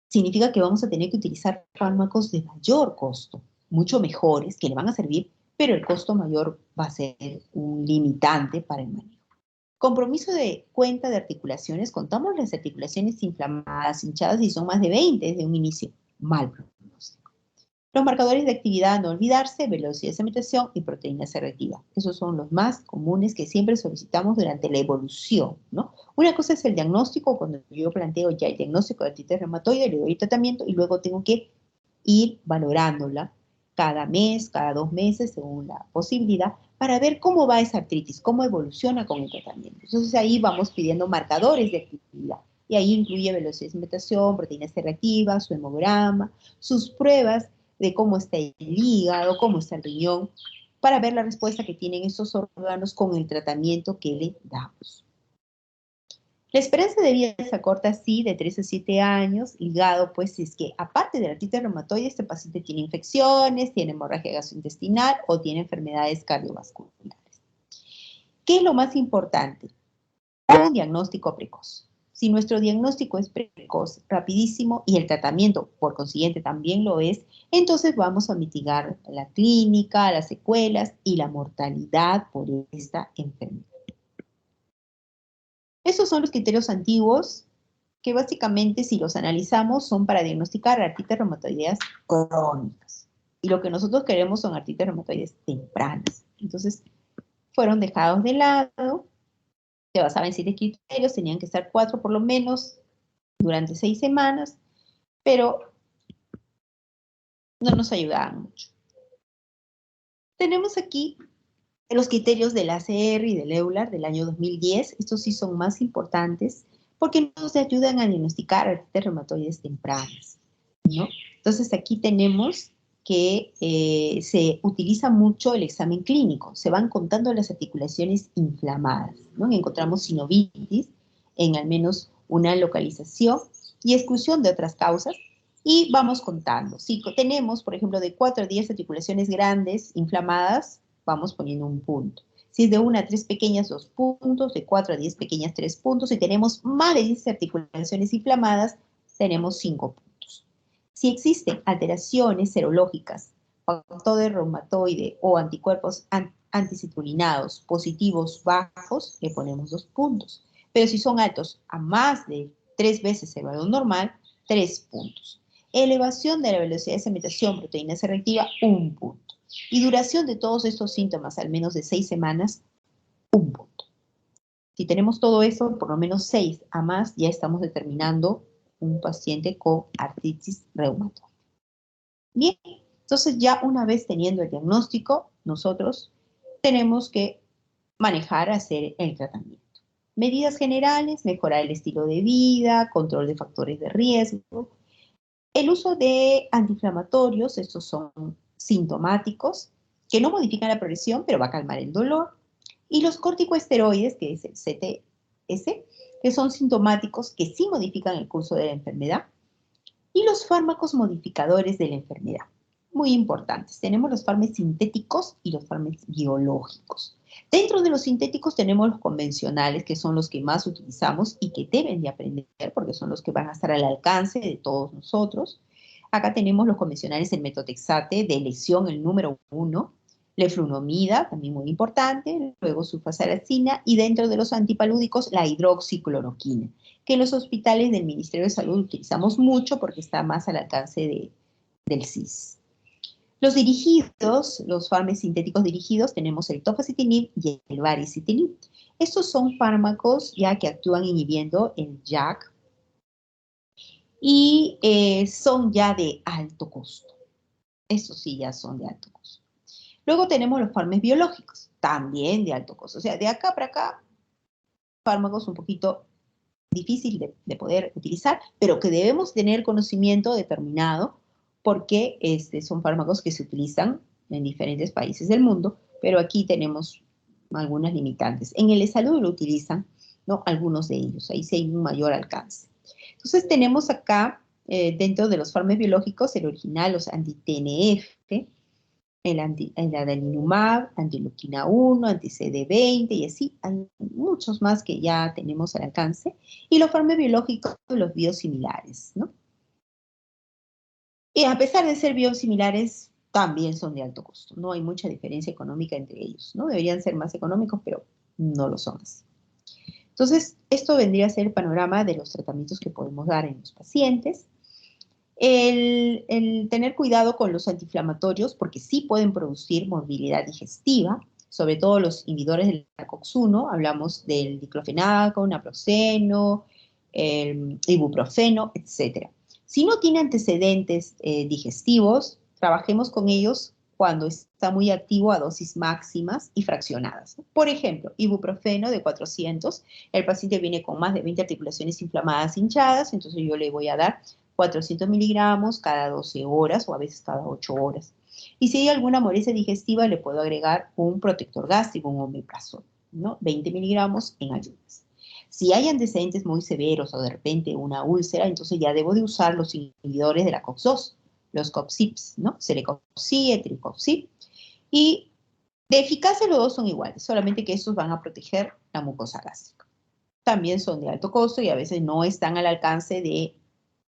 significa que vamos a tener que utilizar fármacos de mayor costo, mucho mejores, que le van a servir, pero el costo mayor va a ser un limitante para el manejo. Compromiso de cuenta de articulaciones, contamos las articulaciones inflamadas, hinchadas, y son más de 20 desde un inicio. Mal pronóstico. Los marcadores de actividad, no olvidarse, velocidad de cementación y proteína C reactiva. Esos son los más comunes que siempre solicitamos durante la evolución, ¿no? Una cosa es el diagnóstico, cuando yo planteo ya el diagnóstico de artritis reumatoide, le doy el tratamiento y luego tengo que ir valorándola cada mes, cada 2 meses, según la posibilidad, para ver cómo va esa artritis, cómo evoluciona con el tratamiento. Entonces ahí vamos pidiendo marcadores de actividad. Y ahí incluye velocidad de cementación, proteína C reactiva, su hemograma, sus pruebas de cómo está el hígado, cómo está el riñón, para ver la respuesta que tienen estos órganos con el tratamiento que le damos. La esperanza de vida se acorta así de 3 a 7 años, ligado pues es que aparte de la artritis reumatoide, este paciente tiene infecciones, tiene hemorragia gastrointestinal o tiene enfermedades cardiovasculares. ¿Qué es lo más importante? Un diagnóstico precoz. Si nuestro diagnóstico es precoz, rapidísimo, y el tratamiento por consiguiente también lo es, entonces vamos a mitigar la clínica, las secuelas y la mortalidad por esta enfermedad. Estos son los criterios antiguos que básicamente si los analizamos son para diagnosticar artritis reumatoideas crónicas. Y lo que nosotros queremos son artritis reumatoides tempranas. Entonces, fueron dejados de lado, se basaba en 7 criterios, tenían que estar 4 por lo menos durante 6 semanas, pero no nos ayudaban mucho. Tenemos aquí los criterios del ACR y del EULAR del año 2010. Estos sí son más importantes porque nos ayudan a diagnosticar artritis reumatoides tempranas, ¿no? Entonces aquí tenemos que se utiliza mucho el examen clínico. Se van contando las articulaciones inflamadas, ¿no? Encontramos sinovitis en al menos una localización y exclusión de otras causas. Y vamos contando. Si tenemos, por ejemplo, de 4 a 10 articulaciones grandes inflamadas, vamos poniendo un punto. Si es de 1 a 3 pequeñas, 2 puntos. De 4 a 10 pequeñas, 3 puntos. Si tenemos más de 10 articulaciones inflamadas, tenemos 5 puntos. Si existen alteraciones serológicas, factor reumatoide o anticuerpos anticitrullinados positivos bajos, le ponemos 2 puntos. Pero si son altos a más de 3 veces el valor normal, 3 puntos. Elevación de la velocidad de cementación proteína C reactiva, 1 punto. Y duración de todos estos síntomas, al menos de 6 semanas, 1 punto. Si tenemos todo eso, por lo menos 6 a más, ya estamos determinando un paciente con artritis reumatoide. Bien, entonces ya una vez teniendo el diagnóstico, nosotros tenemos que manejar, hacer el tratamiento. Medidas generales, mejorar el estilo de vida, control de factores de riesgo. El uso de antiinflamatorios, estos son sintomáticos, que no modifican la progresión, pero va a calmar el dolor. Y los corticosteroides, que es el CTS, que son sintomáticos, que sí modifican el curso de la enfermedad. Y los fármacos modificadores de la enfermedad. Muy importantes. Tenemos los fármacos sintéticos y los fármacos biológicos. Dentro de los sintéticos tenemos los convencionales, que son los que más utilizamos y que deben de aprender, porque son los que van a estar al alcance de todos nosotros. Acá tenemos los convencionales, el metotrexate de elección, el número 1, leflunomida, también muy importante, luego sulfasalazina, y dentro de los antipalúdicos, la hidroxicloroquina, que en los hospitales del Ministerio de Salud utilizamos mucho porque está más al alcance del CIS. Los dirigidos, los fármacos sintéticos dirigidos, tenemos el tofacitinib y el baricitinib. Estos son fármacos ya que actúan inhibiendo el JAK y son ya de alto costo. Estos sí ya son de alto costo. Luego tenemos los fármacos biológicos, también de alto costo. O sea, de acá para acá, fármacos un poquito difícil de poder utilizar, pero que debemos tener conocimiento determinado porque son fármacos que se utilizan en diferentes países del mundo, pero aquí tenemos algunas limitantes. En el de salud lo utilizan, ¿no? Algunos de ellos, ahí sí hay un mayor alcance. Entonces tenemos acá, dentro de los fármacos biológicos, el original, los anti-TNF, el adalimumab, antileuquina 1, anti-CD20 y así, hay muchos más que ya tenemos al alcance, y los fármacos biológicos, los biosimilares, ¿no? Y a pesar de ser biosimilares, también son de alto costo, no hay mucha diferencia económica entre ellos, ¿no? Deberían ser más económicos, pero no lo son así. Entonces, esto vendría a ser el panorama de los tratamientos que podemos dar en los pacientes. El tener cuidado con los antiinflamatorios, porque sí pueden producir morbilidad digestiva, sobre todo los inhibidores del COX-1, hablamos del diclofenaco, naproxeno, ibuprofeno, etc. Si no tiene antecedentes digestivos, trabajemos con ellos cuando está muy activo a dosis máximas y fraccionadas. Por ejemplo, ibuprofeno de 400, el paciente viene con más de 20 articulaciones inflamadas hinchadas, entonces yo le voy a dar 400 miligramos cada 12 horas o a veces cada 8 horas. Y si hay alguna molestia digestiva, le puedo agregar un protector gástrico, un omeprazol, ¿no? 20 miligramos en ayunas. Si hay antecedentes muy severos o de repente una úlcera, entonces ya debo de usar los inhibidores de la COX-2, los COPSIPs, ¿no? Celecoxib, etripcoxib. Y de eficacia los dos son iguales, solamente que estos van a proteger la mucosa gástrica. También son de alto costo y a veces no están al alcance de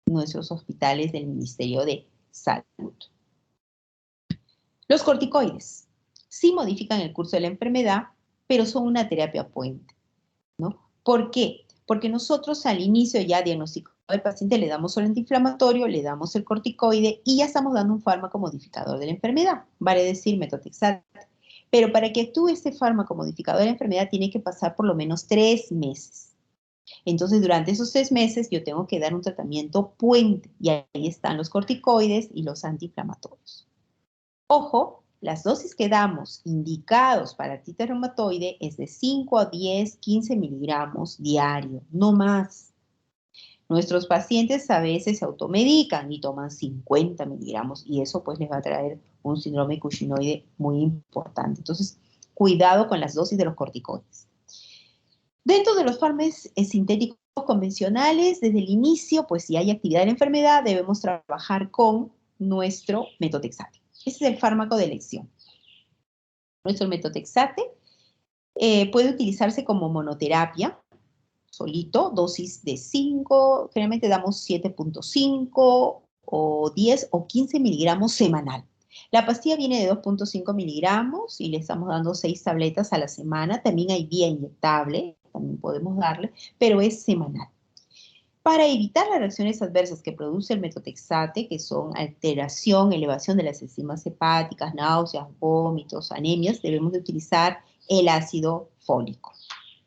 nuestros hospitales del Ministerio de Salud. Los corticoides sí modifican el curso de la enfermedad, pero son una terapia puente, ¿no? ¿Por qué? Porque nosotros al inicio ya diagnosticado al paciente le damos el antiinflamatorio, le damos el corticoide y ya estamos dando un fármaco modificador de la enfermedad, vale decir metotrexate. Pero para que actúe este fármaco modificador de la enfermedad tiene que pasar por lo menos 3 meses. Entonces, durante esos 3 meses yo tengo que dar un tratamiento puente y ahí están los corticoides y los antiinflamatorios. Ojo, las dosis que damos indicados para artritis reumatoide es de 5 a 10, 15 miligramos diario, no más. Nuestros pacientes a veces se automedican y toman 50 miligramos y eso pues les va a traer un síndrome cushingoide muy importante. Entonces, cuidado con las dosis de los corticoides. Dentro de los fármacos sintéticos convencionales, desde el inicio, pues si hay actividad de la enfermedad, debemos trabajar con nuestro metotrexate. Ese es el fármaco de elección. Nuestro metotrexate puede utilizarse como monoterapia, solito, dosis de 5, generalmente damos 7.5 o 10 o 15 miligramos semanal. La pastilla viene de 2.5 miligramos y le estamos dando 6 tabletas a la semana. También hay vía inyectable, también podemos darle, pero es semanal. Para evitar las reacciones adversas que produce el metotrexate, que son alteración, elevación de las enzimas hepáticas, náuseas, vómitos, anemias, debemos de utilizar el ácido fólico,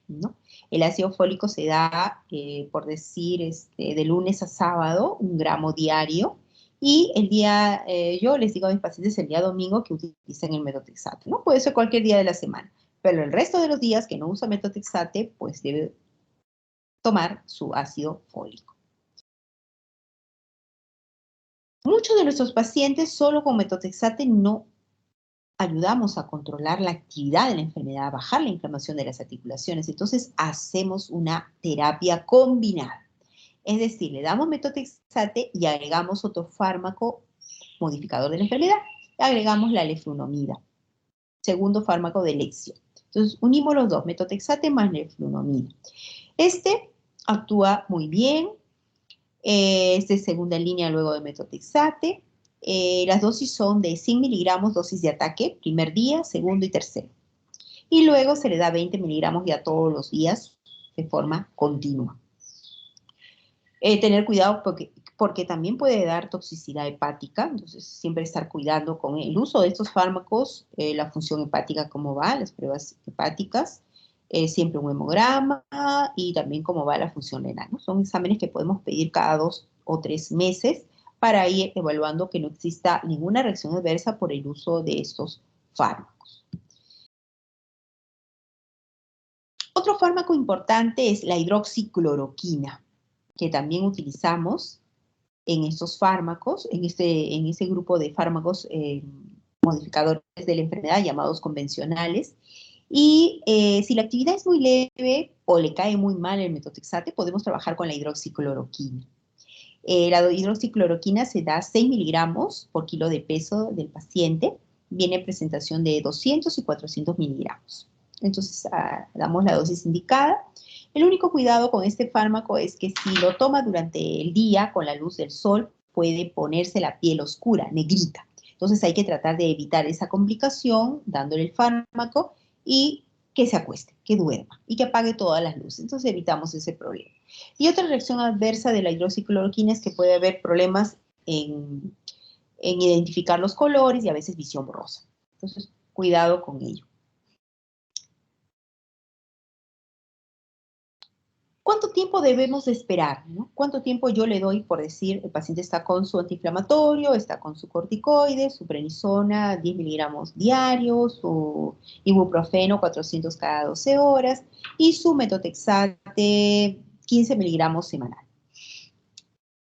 ¿no? El ácido fólico se da, por decir, de lunes a sábado, 1 gramo diario, y el día, yo les digo a mis pacientes el día domingo que utilicen el metotrexate, ¿no? Puede ser cualquier día de la semana, pero el resto de los días que no usa metotrexate, pues debe tomar su ácido fólico. Muchos de nuestros pacientes solo con metotrexate no ayudamos a controlar la actividad de la enfermedad, a bajar la inflamación de las articulaciones. Entonces hacemos una terapia combinada. Es decir, le damos metotrexate y agregamos otro fármaco modificador de la enfermedad. Agregamos la leflunomida, segundo fármaco de elección. Entonces unimos los dos, metotrexate más leflunomida. Este actúa muy bien, es de segunda línea luego de metotrexate. Las dosis son de 100 miligramos, dosis de ataque, primer día, segundo y tercero. Y luego se le da 20 miligramos ya todos los días de forma continua. Tener cuidado porque también puede dar toxicidad hepática, entonces siempre estar cuidando con el uso de estos fármacos, la función hepática, cómo va, las pruebas hepáticas, siempre un hemograma y también cómo va la función renal, ¿no? Son exámenes que podemos pedir cada 2 o 3 meses para ir evaluando que no exista ninguna reacción adversa por el uso de estos fármacos. Otro fármaco importante es la hidroxicloroquina, que también utilizamos en estos fármacos, en ese grupo de fármacos modificadores de la enfermedad llamados convencionales. Y si la actividad es muy leve o le cae muy mal el metotrexate, podemos trabajar con la hidroxicloroquina. La hidroxicloroquina se da 6 miligramos por kilo de peso del paciente. Viene en presentación de 200 y 400 miligramos. Entonces, damos la dosis indicada. El único cuidado con este fármaco es que si lo toma durante el día con la luz del sol, puede ponerse la piel oscura, negrita. Entonces, hay que tratar de evitar esa complicación dándole el fármaco y que se acueste, que duerma y que apague todas las luces. Entonces, evitamos ese problema. Y otra reacción adversa de la hidroxicloroquina es que puede haber problemas en identificar los colores y a veces visión borrosa. Entonces, cuidado con ello. ¿Cuánto tiempo debemos de esperar, ¿no? ¿Cuánto tiempo yo le doy, por decir, el paciente está con su antiinflamatorio, está con su corticoide, su prednisona 10 miligramos diarios, su ibuprofeno 400 cada 12 horas y su metotrexate 15 miligramos semanal?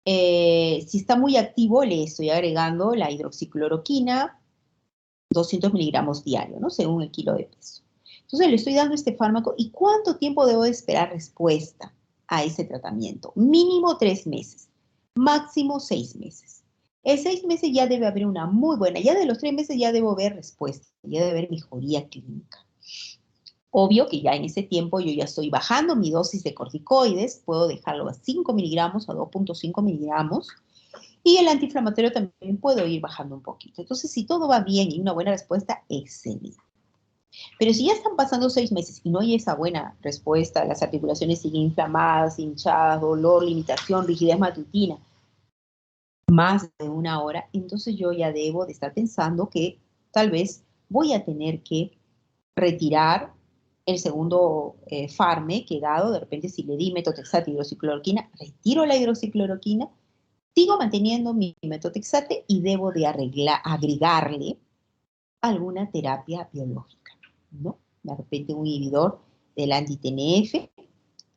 Si está muy activo, le estoy agregando la hidroxicloroquina 200 miligramos diarios, ¿no? Según el kilo de peso. Entonces le estoy dando este fármaco y ¿cuánto tiempo debo de esperar respuesta a ese tratamiento? Mínimo 3 meses, máximo 6 meses. En 6 meses ya debe haber una muy buena, ya de los 3 meses ya debo ver respuesta, ya debe haber mejoría clínica. Obvio que ya en ese tiempo yo ya estoy bajando mi dosis de corticoides, puedo dejarlo a 5 miligramos o 2.5 miligramos, y el antiinflamatorio también puedo ir bajando un poquito. Entonces, si todo va bien y una buena respuesta, excelente. Pero si ya están pasando 6 meses y no hay esa buena respuesta, las articulaciones siguen inflamadas, hinchadas, dolor, limitación, rigidez matutina, más de 1 hora, entonces yo ya debo de estar pensando que tal vez voy a tener que retirar el segundo farme que he dado. De repente, si le di metotrexate y hidroxicloroquina, retiro la hidroxicloroquina, sigo manteniendo mi metotrexate y debo de agregarle alguna terapia biológica, ¿no? De repente un inhibidor del anti-TNF,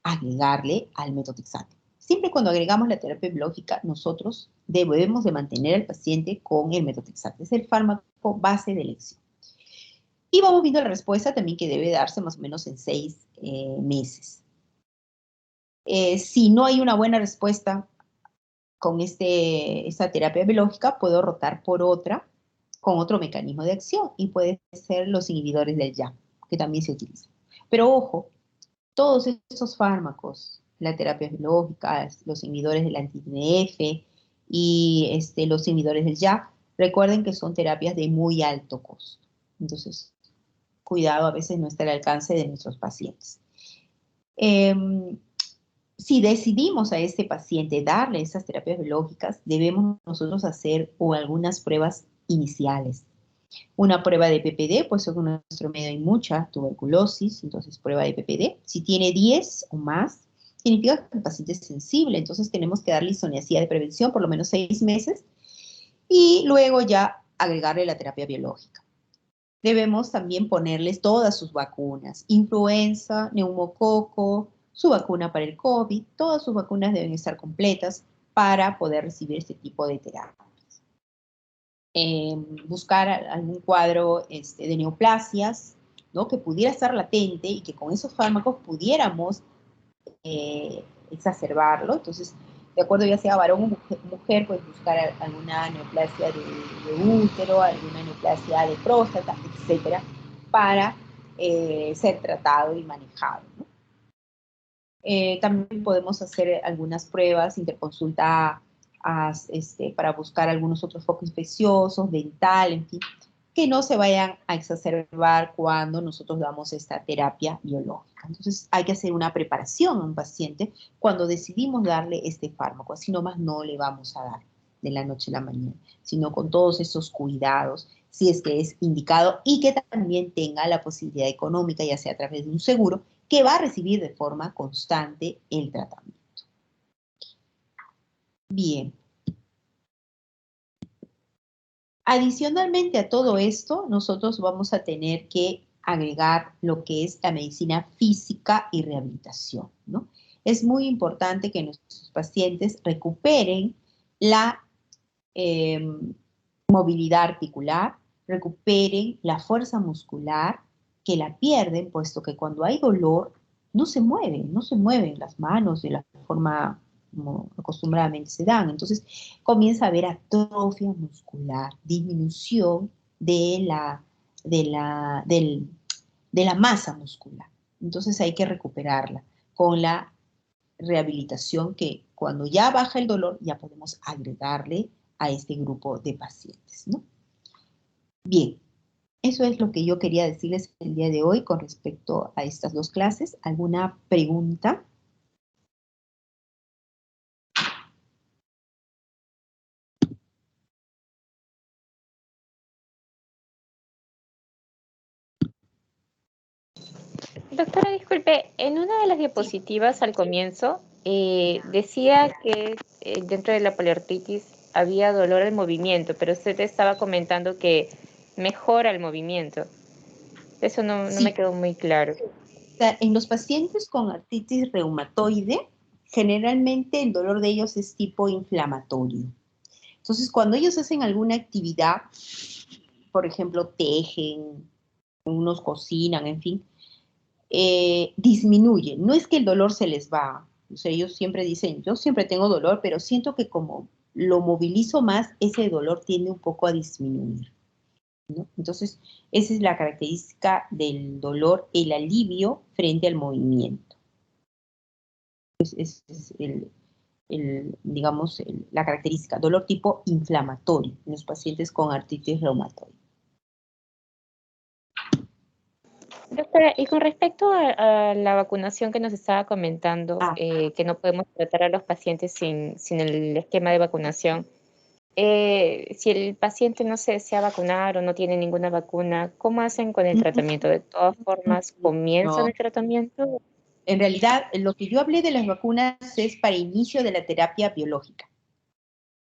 agregarle al metotrexate. Siempre cuando agregamos la terapia biológica, nosotros debemos de mantener al paciente con el metotrexate. Es el fármaco base de elección. Y vamos viendo la respuesta también que debe darse más o menos en 6 meses. Si no hay una buena respuesta con esta terapia biológica, puedo rotar por otra con otro mecanismo de acción y puede ser los inhibidores del YAP, que también se utilizan. Pero ojo, todos esos fármacos, la terapia biológica, los inhibidores del anti-TNF y los inhibidores del YAP, recuerden que son terapias de muy alto costo. Entonces, cuidado, a veces no está al alcance de nuestros pacientes. Si decidimos a este paciente darle esas terapias biológicas, debemos nosotros hacer algunas pruebas iniciales. Una prueba de PPD, pues en nuestro medio hay mucha tuberculosis, entonces prueba de PPD. Si tiene 10 o más, significa que el paciente es sensible, entonces tenemos que darle isoniazida de prevención por lo menos 6 meses y luego ya agregarle la terapia biológica. Debemos también ponerles todas sus vacunas, influenza, neumococo, su vacuna para el COVID, todas sus vacunas deben estar completas para poder recibir este tipo de terapias. Buscar algún cuadro de neoplasias, ¿no? Que pudiera estar latente y que con esos fármacos pudiéramos exacerbarlo. Entonces, de acuerdo ya sea varón o mujer, pues buscar alguna neoplasia de útero, alguna neoplasia de próstata, etcétera, para ser tratado y manejado, ¿no? También podemos hacer algunas pruebas, interconsulta para buscar algunos otros focos infecciosos, dental, en fin, que no se vayan a exacerbar cuando nosotros damos esta terapia biológica. Entonces hay que hacer una preparación a un paciente cuando decidimos darle este fármaco, así nomás no le vamos a dar de la noche a la mañana, sino con todos esos cuidados, si es que es indicado y que también tenga la posibilidad económica, ya sea a través de un seguro, que va a recibir de forma constante el tratamiento. Bien. Adicionalmente a todo esto, nosotros vamos a tener que agregar lo que es la medicina física y rehabilitación, ¿no? Es muy importante que nuestros pacientes recuperen la movilidad articular, recuperen la fuerza muscular, que la pierden, puesto que cuando hay dolor no se mueven las manos de la forma como acostumbradamente se dan. Entonces comienza a haber atrofia muscular, disminución de la masa muscular. Entonces hay que recuperarla con la rehabilitación, que cuando ya baja el dolor ya podemos agregarle a este grupo de pacientes, ¿no? Bien, eso es lo que yo quería decirles el día de hoy con respecto a estas dos clases. ¿Alguna pregunta? Doctora, disculpe, en una de las diapositivas al comienzo decía que dentro de la poliartritis había dolor al movimiento, pero usted estaba comentando que mejora el movimiento. Eso no Sí. me quedó muy claro. O sea, en los pacientes con artritis reumatoide, generalmente el dolor de ellos es tipo inflamatorio. Entonces, cuando ellos hacen alguna actividad, por ejemplo, tejen, unos cocinan, en fin, disminuye. No es que el dolor se les va. O sea, ellos siempre dicen, yo siempre tengo dolor, pero siento que como lo movilizo más, ese dolor tiende un poco a disminuir, ¿no? Entonces, esa es la característica del dolor, el alivio frente al movimiento. Es digamos, la característica, dolor tipo inflamatorio en los pacientes con artritis reumatoide. Doctora, y con respecto a la vacunación que nos estaba comentando, Ah, que no podemos tratar a los pacientes sin el esquema de vacunación, si el paciente no se desea vacunar o no tiene ninguna vacuna, ¿cómo hacen con el tratamiento? ¿De todas formas comienzan no. el tratamiento? En realidad, lo que yo hablé de las vacunas es para inicio de la terapia biológica.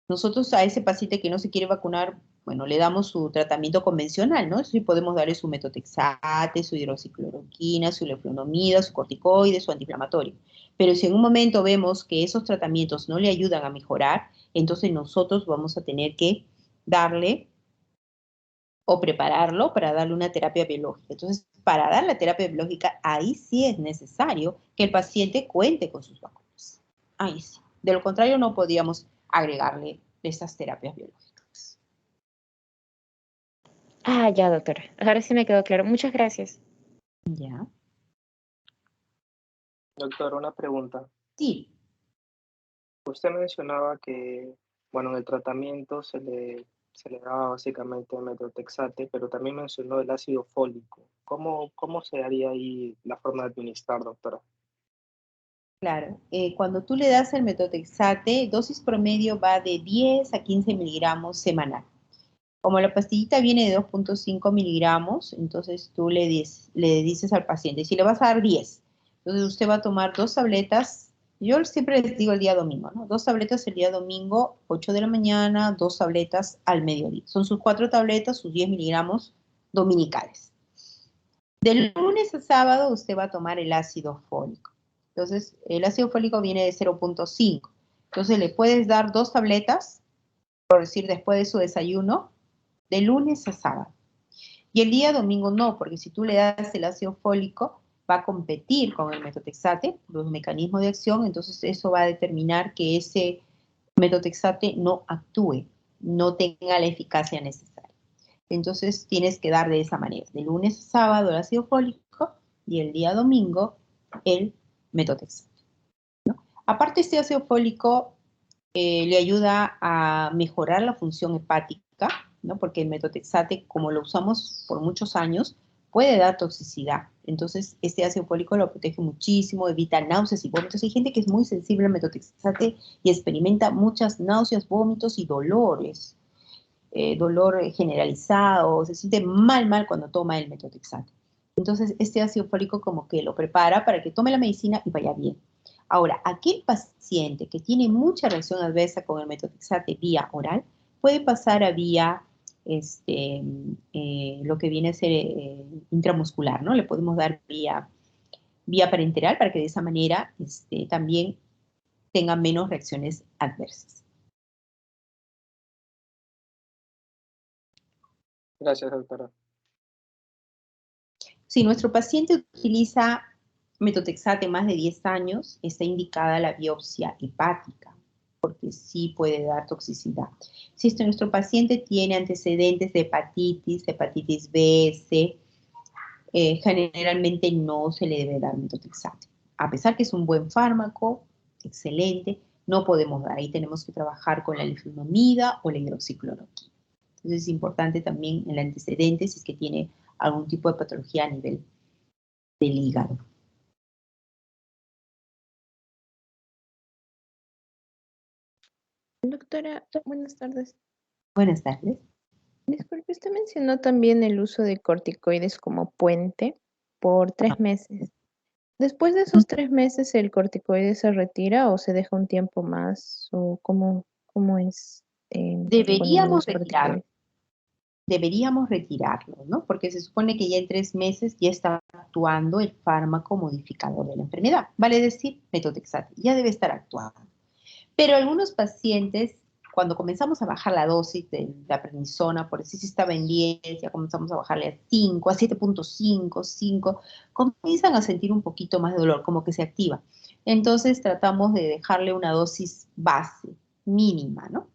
Nosotros a ese paciente que no se quiere vacunar, bueno, le damos su tratamiento convencional, ¿no? Sí, podemos darle su metotrexate, su hidroxicloroquina, su leflunomida, su corticoide, su antiinflamatorio. Pero si en un momento vemos que esos tratamientos no le ayudan a mejorar, entonces nosotros vamos a tener que darle o prepararlo para darle una terapia biológica. Entonces, para dar la terapia biológica, ahí sí es necesario que el paciente cuente con sus vacunas. Ahí sí. De lo contrario, no podíamos agregarle esas terapias biológicas. Ah, ya, doctora. Ahora sí me quedó claro. Muchas gracias. ¿Ya? Doctor, una pregunta. Sí. Usted mencionaba que, bueno, en el tratamiento se le daba básicamente metotrexate, pero también mencionó el ácido fólico. ¿Cómo se haría ahí la forma de administrar, doctora? Claro, cuando tú le das el metotrexate, dosis promedio va de 10 a 15 miligramos semanal. Como la pastillita viene de 2,5 miligramos, entonces tú le dices al paciente, si le vas a dar 10, entonces usted va a tomar 2 tabletas, yo siempre les digo el día domingo, ¿no? 2 tabletas el día domingo, 8 de la mañana, 2 tabletas al mediodía. Son sus 4 tabletas, sus 10 miligramos dominicales. De lunes a sábado usted va a tomar el ácido fólico. Entonces, el ácido fólico viene de 0,5. Entonces, le puedes dar 2 tabletas, por decir, después de su desayuno, de lunes a sábado. Y el día domingo no, porque si tú le das el ácido fólico, va a competir con el metotrexate, los mecanismos de acción, entonces eso va a determinar que ese metotrexate no actúe, no tenga la eficacia necesaria. Entonces tienes que dar de esa manera, de lunes a sábado el ácido fólico y el día domingo el metotrexate, ¿no? Aparte, este ácido fólico le ayuda a mejorar la función hepática, ¿no? Porque el metotrexate, como lo usamos por muchos años, puede dar toxicidad. Entonces, este ácido fólico lo protege muchísimo, evita náuseas y vómitos. Hay gente que es muy sensible al metotrexate y experimenta muchas náuseas, vómitos y dolores. Dolor generalizado, se siente mal cuando toma el metotrexate. Entonces, este ácido fólico como que lo prepara para que tome la medicina y vaya bien. Ahora, aquel paciente que tiene mucha reacción adversa con el metotrexate vía oral, puede pasar a vía lo que viene a ser intramuscular, ¿no? Le podemos dar vía parenteral para que de esa manera también tenga menos reacciones adversas. Gracias, doctora. Si nuestro paciente utiliza metotrexate más de 10 años, está indicada la biopsia hepática, porque sí puede dar toxicidad. Si nuestro paciente tiene antecedentes de hepatitis B, C, generalmente no se le debe dar metotrexate. A pesar que es un buen fármaco, excelente, no podemos dar. Ahí tenemos que trabajar con la leflunomida o la hidroxicloroquina. Entonces es importante también el antecedente si es que tiene algún tipo de patología a nivel del hígado. Doctora, buenas tardes. Buenas tardes. Disculpe, usted mencionó también el uso de corticoides como puente por 3 meses. Después de esos 3 meses, ¿el corticoide se retira o se deja un tiempo más? ¿O cómo es con el Deberíamos uso de retirarlo. corticoides? Deberíamos retirarlo, ¿no? Porque se supone que ya en 3 meses ya está actuando el fármaco modificador de la enfermedad. Vale decir, metotrexate, ya debe estar actuando. Pero algunos pacientes, cuando comenzamos a bajar la dosis de la prednisona, por decir si estaba en 10, ya comenzamos a bajarle a 5, a 7,5, 5, comienzan a sentir un poquito más de dolor, como que se activa. Entonces tratamos de dejarle una dosis base, mínima, ¿no?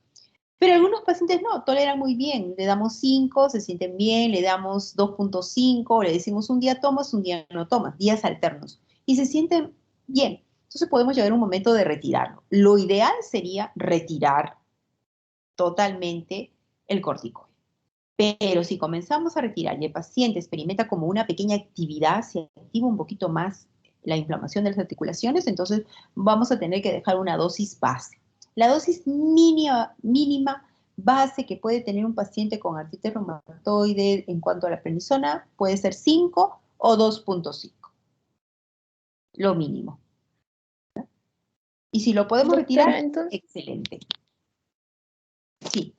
Pero algunos pacientes no, toleran muy bien. Le damos 5, se sienten bien, le damos 2,5, le decimos un día tomas, un día no tomas, días alternos. Y se sienten bien. Entonces podemos llegar a un momento de retirarlo. Lo ideal sería retirar totalmente el corticoide. Pero si comenzamos a retirar y el paciente experimenta como una pequeña actividad, se activa un poquito más la inflamación de las articulaciones, entonces vamos a tener que dejar una dosis base. La dosis mínima base que puede tener un paciente con artritis reumatoide en cuanto a la prednisona puede ser 5 o 2.5, lo mínimo. Y si lo podemos Doctora, retirar, entonces, excelente. Sí.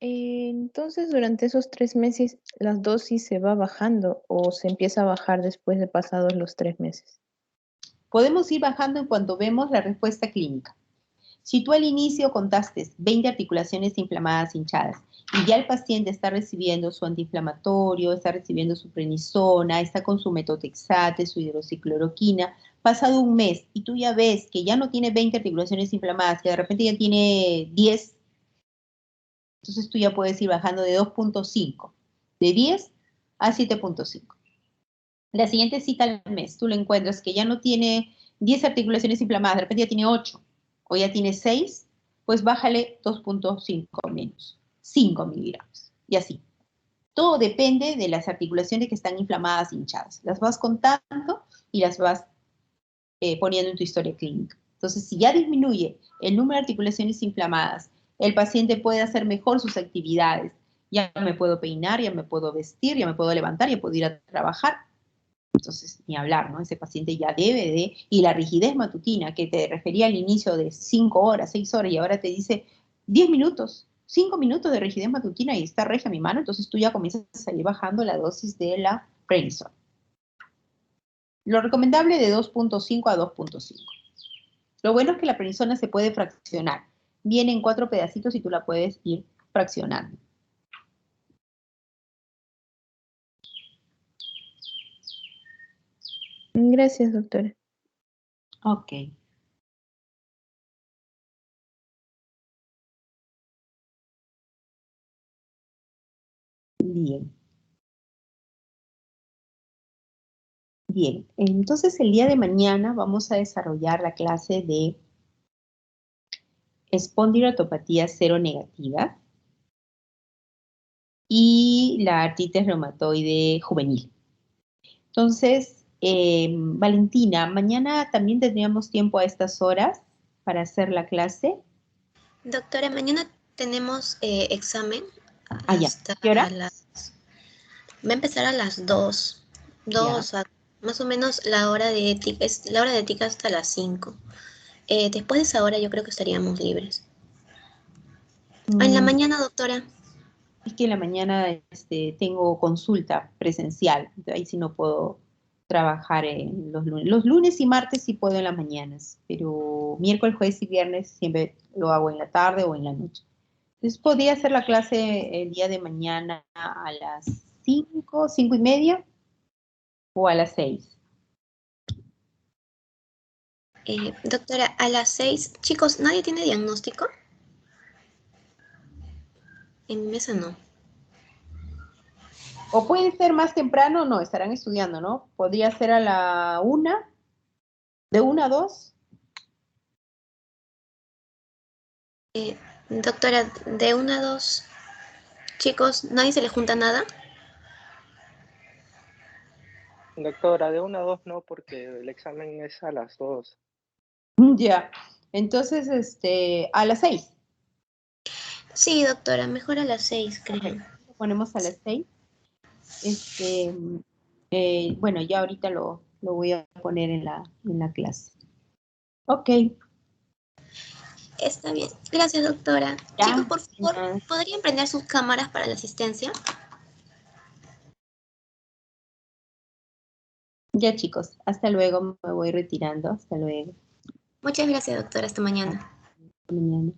entonces durante esos 3 meses la dosis se va bajando o se empieza a bajar después de pasados los 3 meses. Podemos ir bajando en cuanto vemos la respuesta clínica. Si tú al inicio contaste 20 articulaciones inflamadas hinchadas y ya el paciente está recibiendo su antiinflamatorio, está recibiendo su prednisona, está con su metotrexate, su hidroxicloroquina, pasado un mes y tú ya ves que ya no tiene 20 articulaciones inflamadas, que de repente ya tiene 10, entonces tú ya puedes ir bajando de 2.5, de 10 a 7.5. La siguiente cita al mes, tú lo encuentras que ya no tiene 10 articulaciones inflamadas, de repente ya tiene 8 o ya tiene 6, pues bájale 2.5 menos, 5 miligramos y así. Todo depende de las articulaciones que están inflamadas, hinchadas. Las vas contando y las vas poniendo en tu historia clínica. Entonces, si ya disminuye el número de articulaciones inflamadas, el paciente puede hacer mejor sus actividades. Ya me puedo peinar, ya me puedo vestir, ya me puedo levantar, ya puedo ir a trabajar. Entonces, ni hablar, ¿no? Ese paciente ya debe de... Y la rigidez matutina, que te refería al inicio de 5 horas, 6 horas, y ahora te dice 10 minutos, 5 minutos de rigidez matutina y está regia mi mano, entonces tú ya comienzas a ir bajando la dosis de la prednisona. Lo recomendable de 2.5 a 2.5. Lo bueno es que la prednisona se puede fraccionar. Viene en 4 pedacitos y tú la puedes ir fraccionando. Gracias, doctora. Ok. Bien. Bien, entonces el día de mañana vamos a desarrollar la clase de espondilopatía seronegativa y la artritis reumatoide juvenil. Entonces, Valentina, mañana también tendríamos tiempo a estas horas para hacer la clase. Doctora, mañana tenemos examen Ya. hasta ¿Qué hora? Va a empezar a las 2. Ya. Más o menos la hora de ética, es la hora de ética hasta las 5. Después de esa hora yo creo que estaríamos libres. En la mañana, doctora. Es que en la mañana tengo consulta presencial, ahí sí no puedo trabajar en los lunes. Los lunes y martes sí puedo en las mañanas, pero miércoles, jueves y viernes siempre lo hago en la tarde o en la noche. Entonces podría hacer la clase el día de mañana a las 5, 5:30 o a las 6. Doctora, a las 6. Chicos, ¿nadie tiene diagnóstico? En mi mesa no. O puede ser más temprano, no, estarán estudiando, ¿no? Podría ser a la 1, de 1 a 2. Doctora, de 1 a 2. Chicos, ¿nadie se le junta nada? Doctora, de 1 a 2 no, porque el examen es a las 2. Ya, entonces, a las 6. Sí, doctora, mejor a las 6, creo. Okay. Lo ponemos a las 6. Bueno, ya ahorita lo voy a poner en la clase. Ok. Está bien. Gracias, doctora. Ya. Chicos, por favor, ¿podrían prender sus cámaras para la asistencia? Ya, chicos, hasta luego, me voy retirando. Hasta luego. Muchas gracias, doctora. Hasta mañana. Hasta mañana.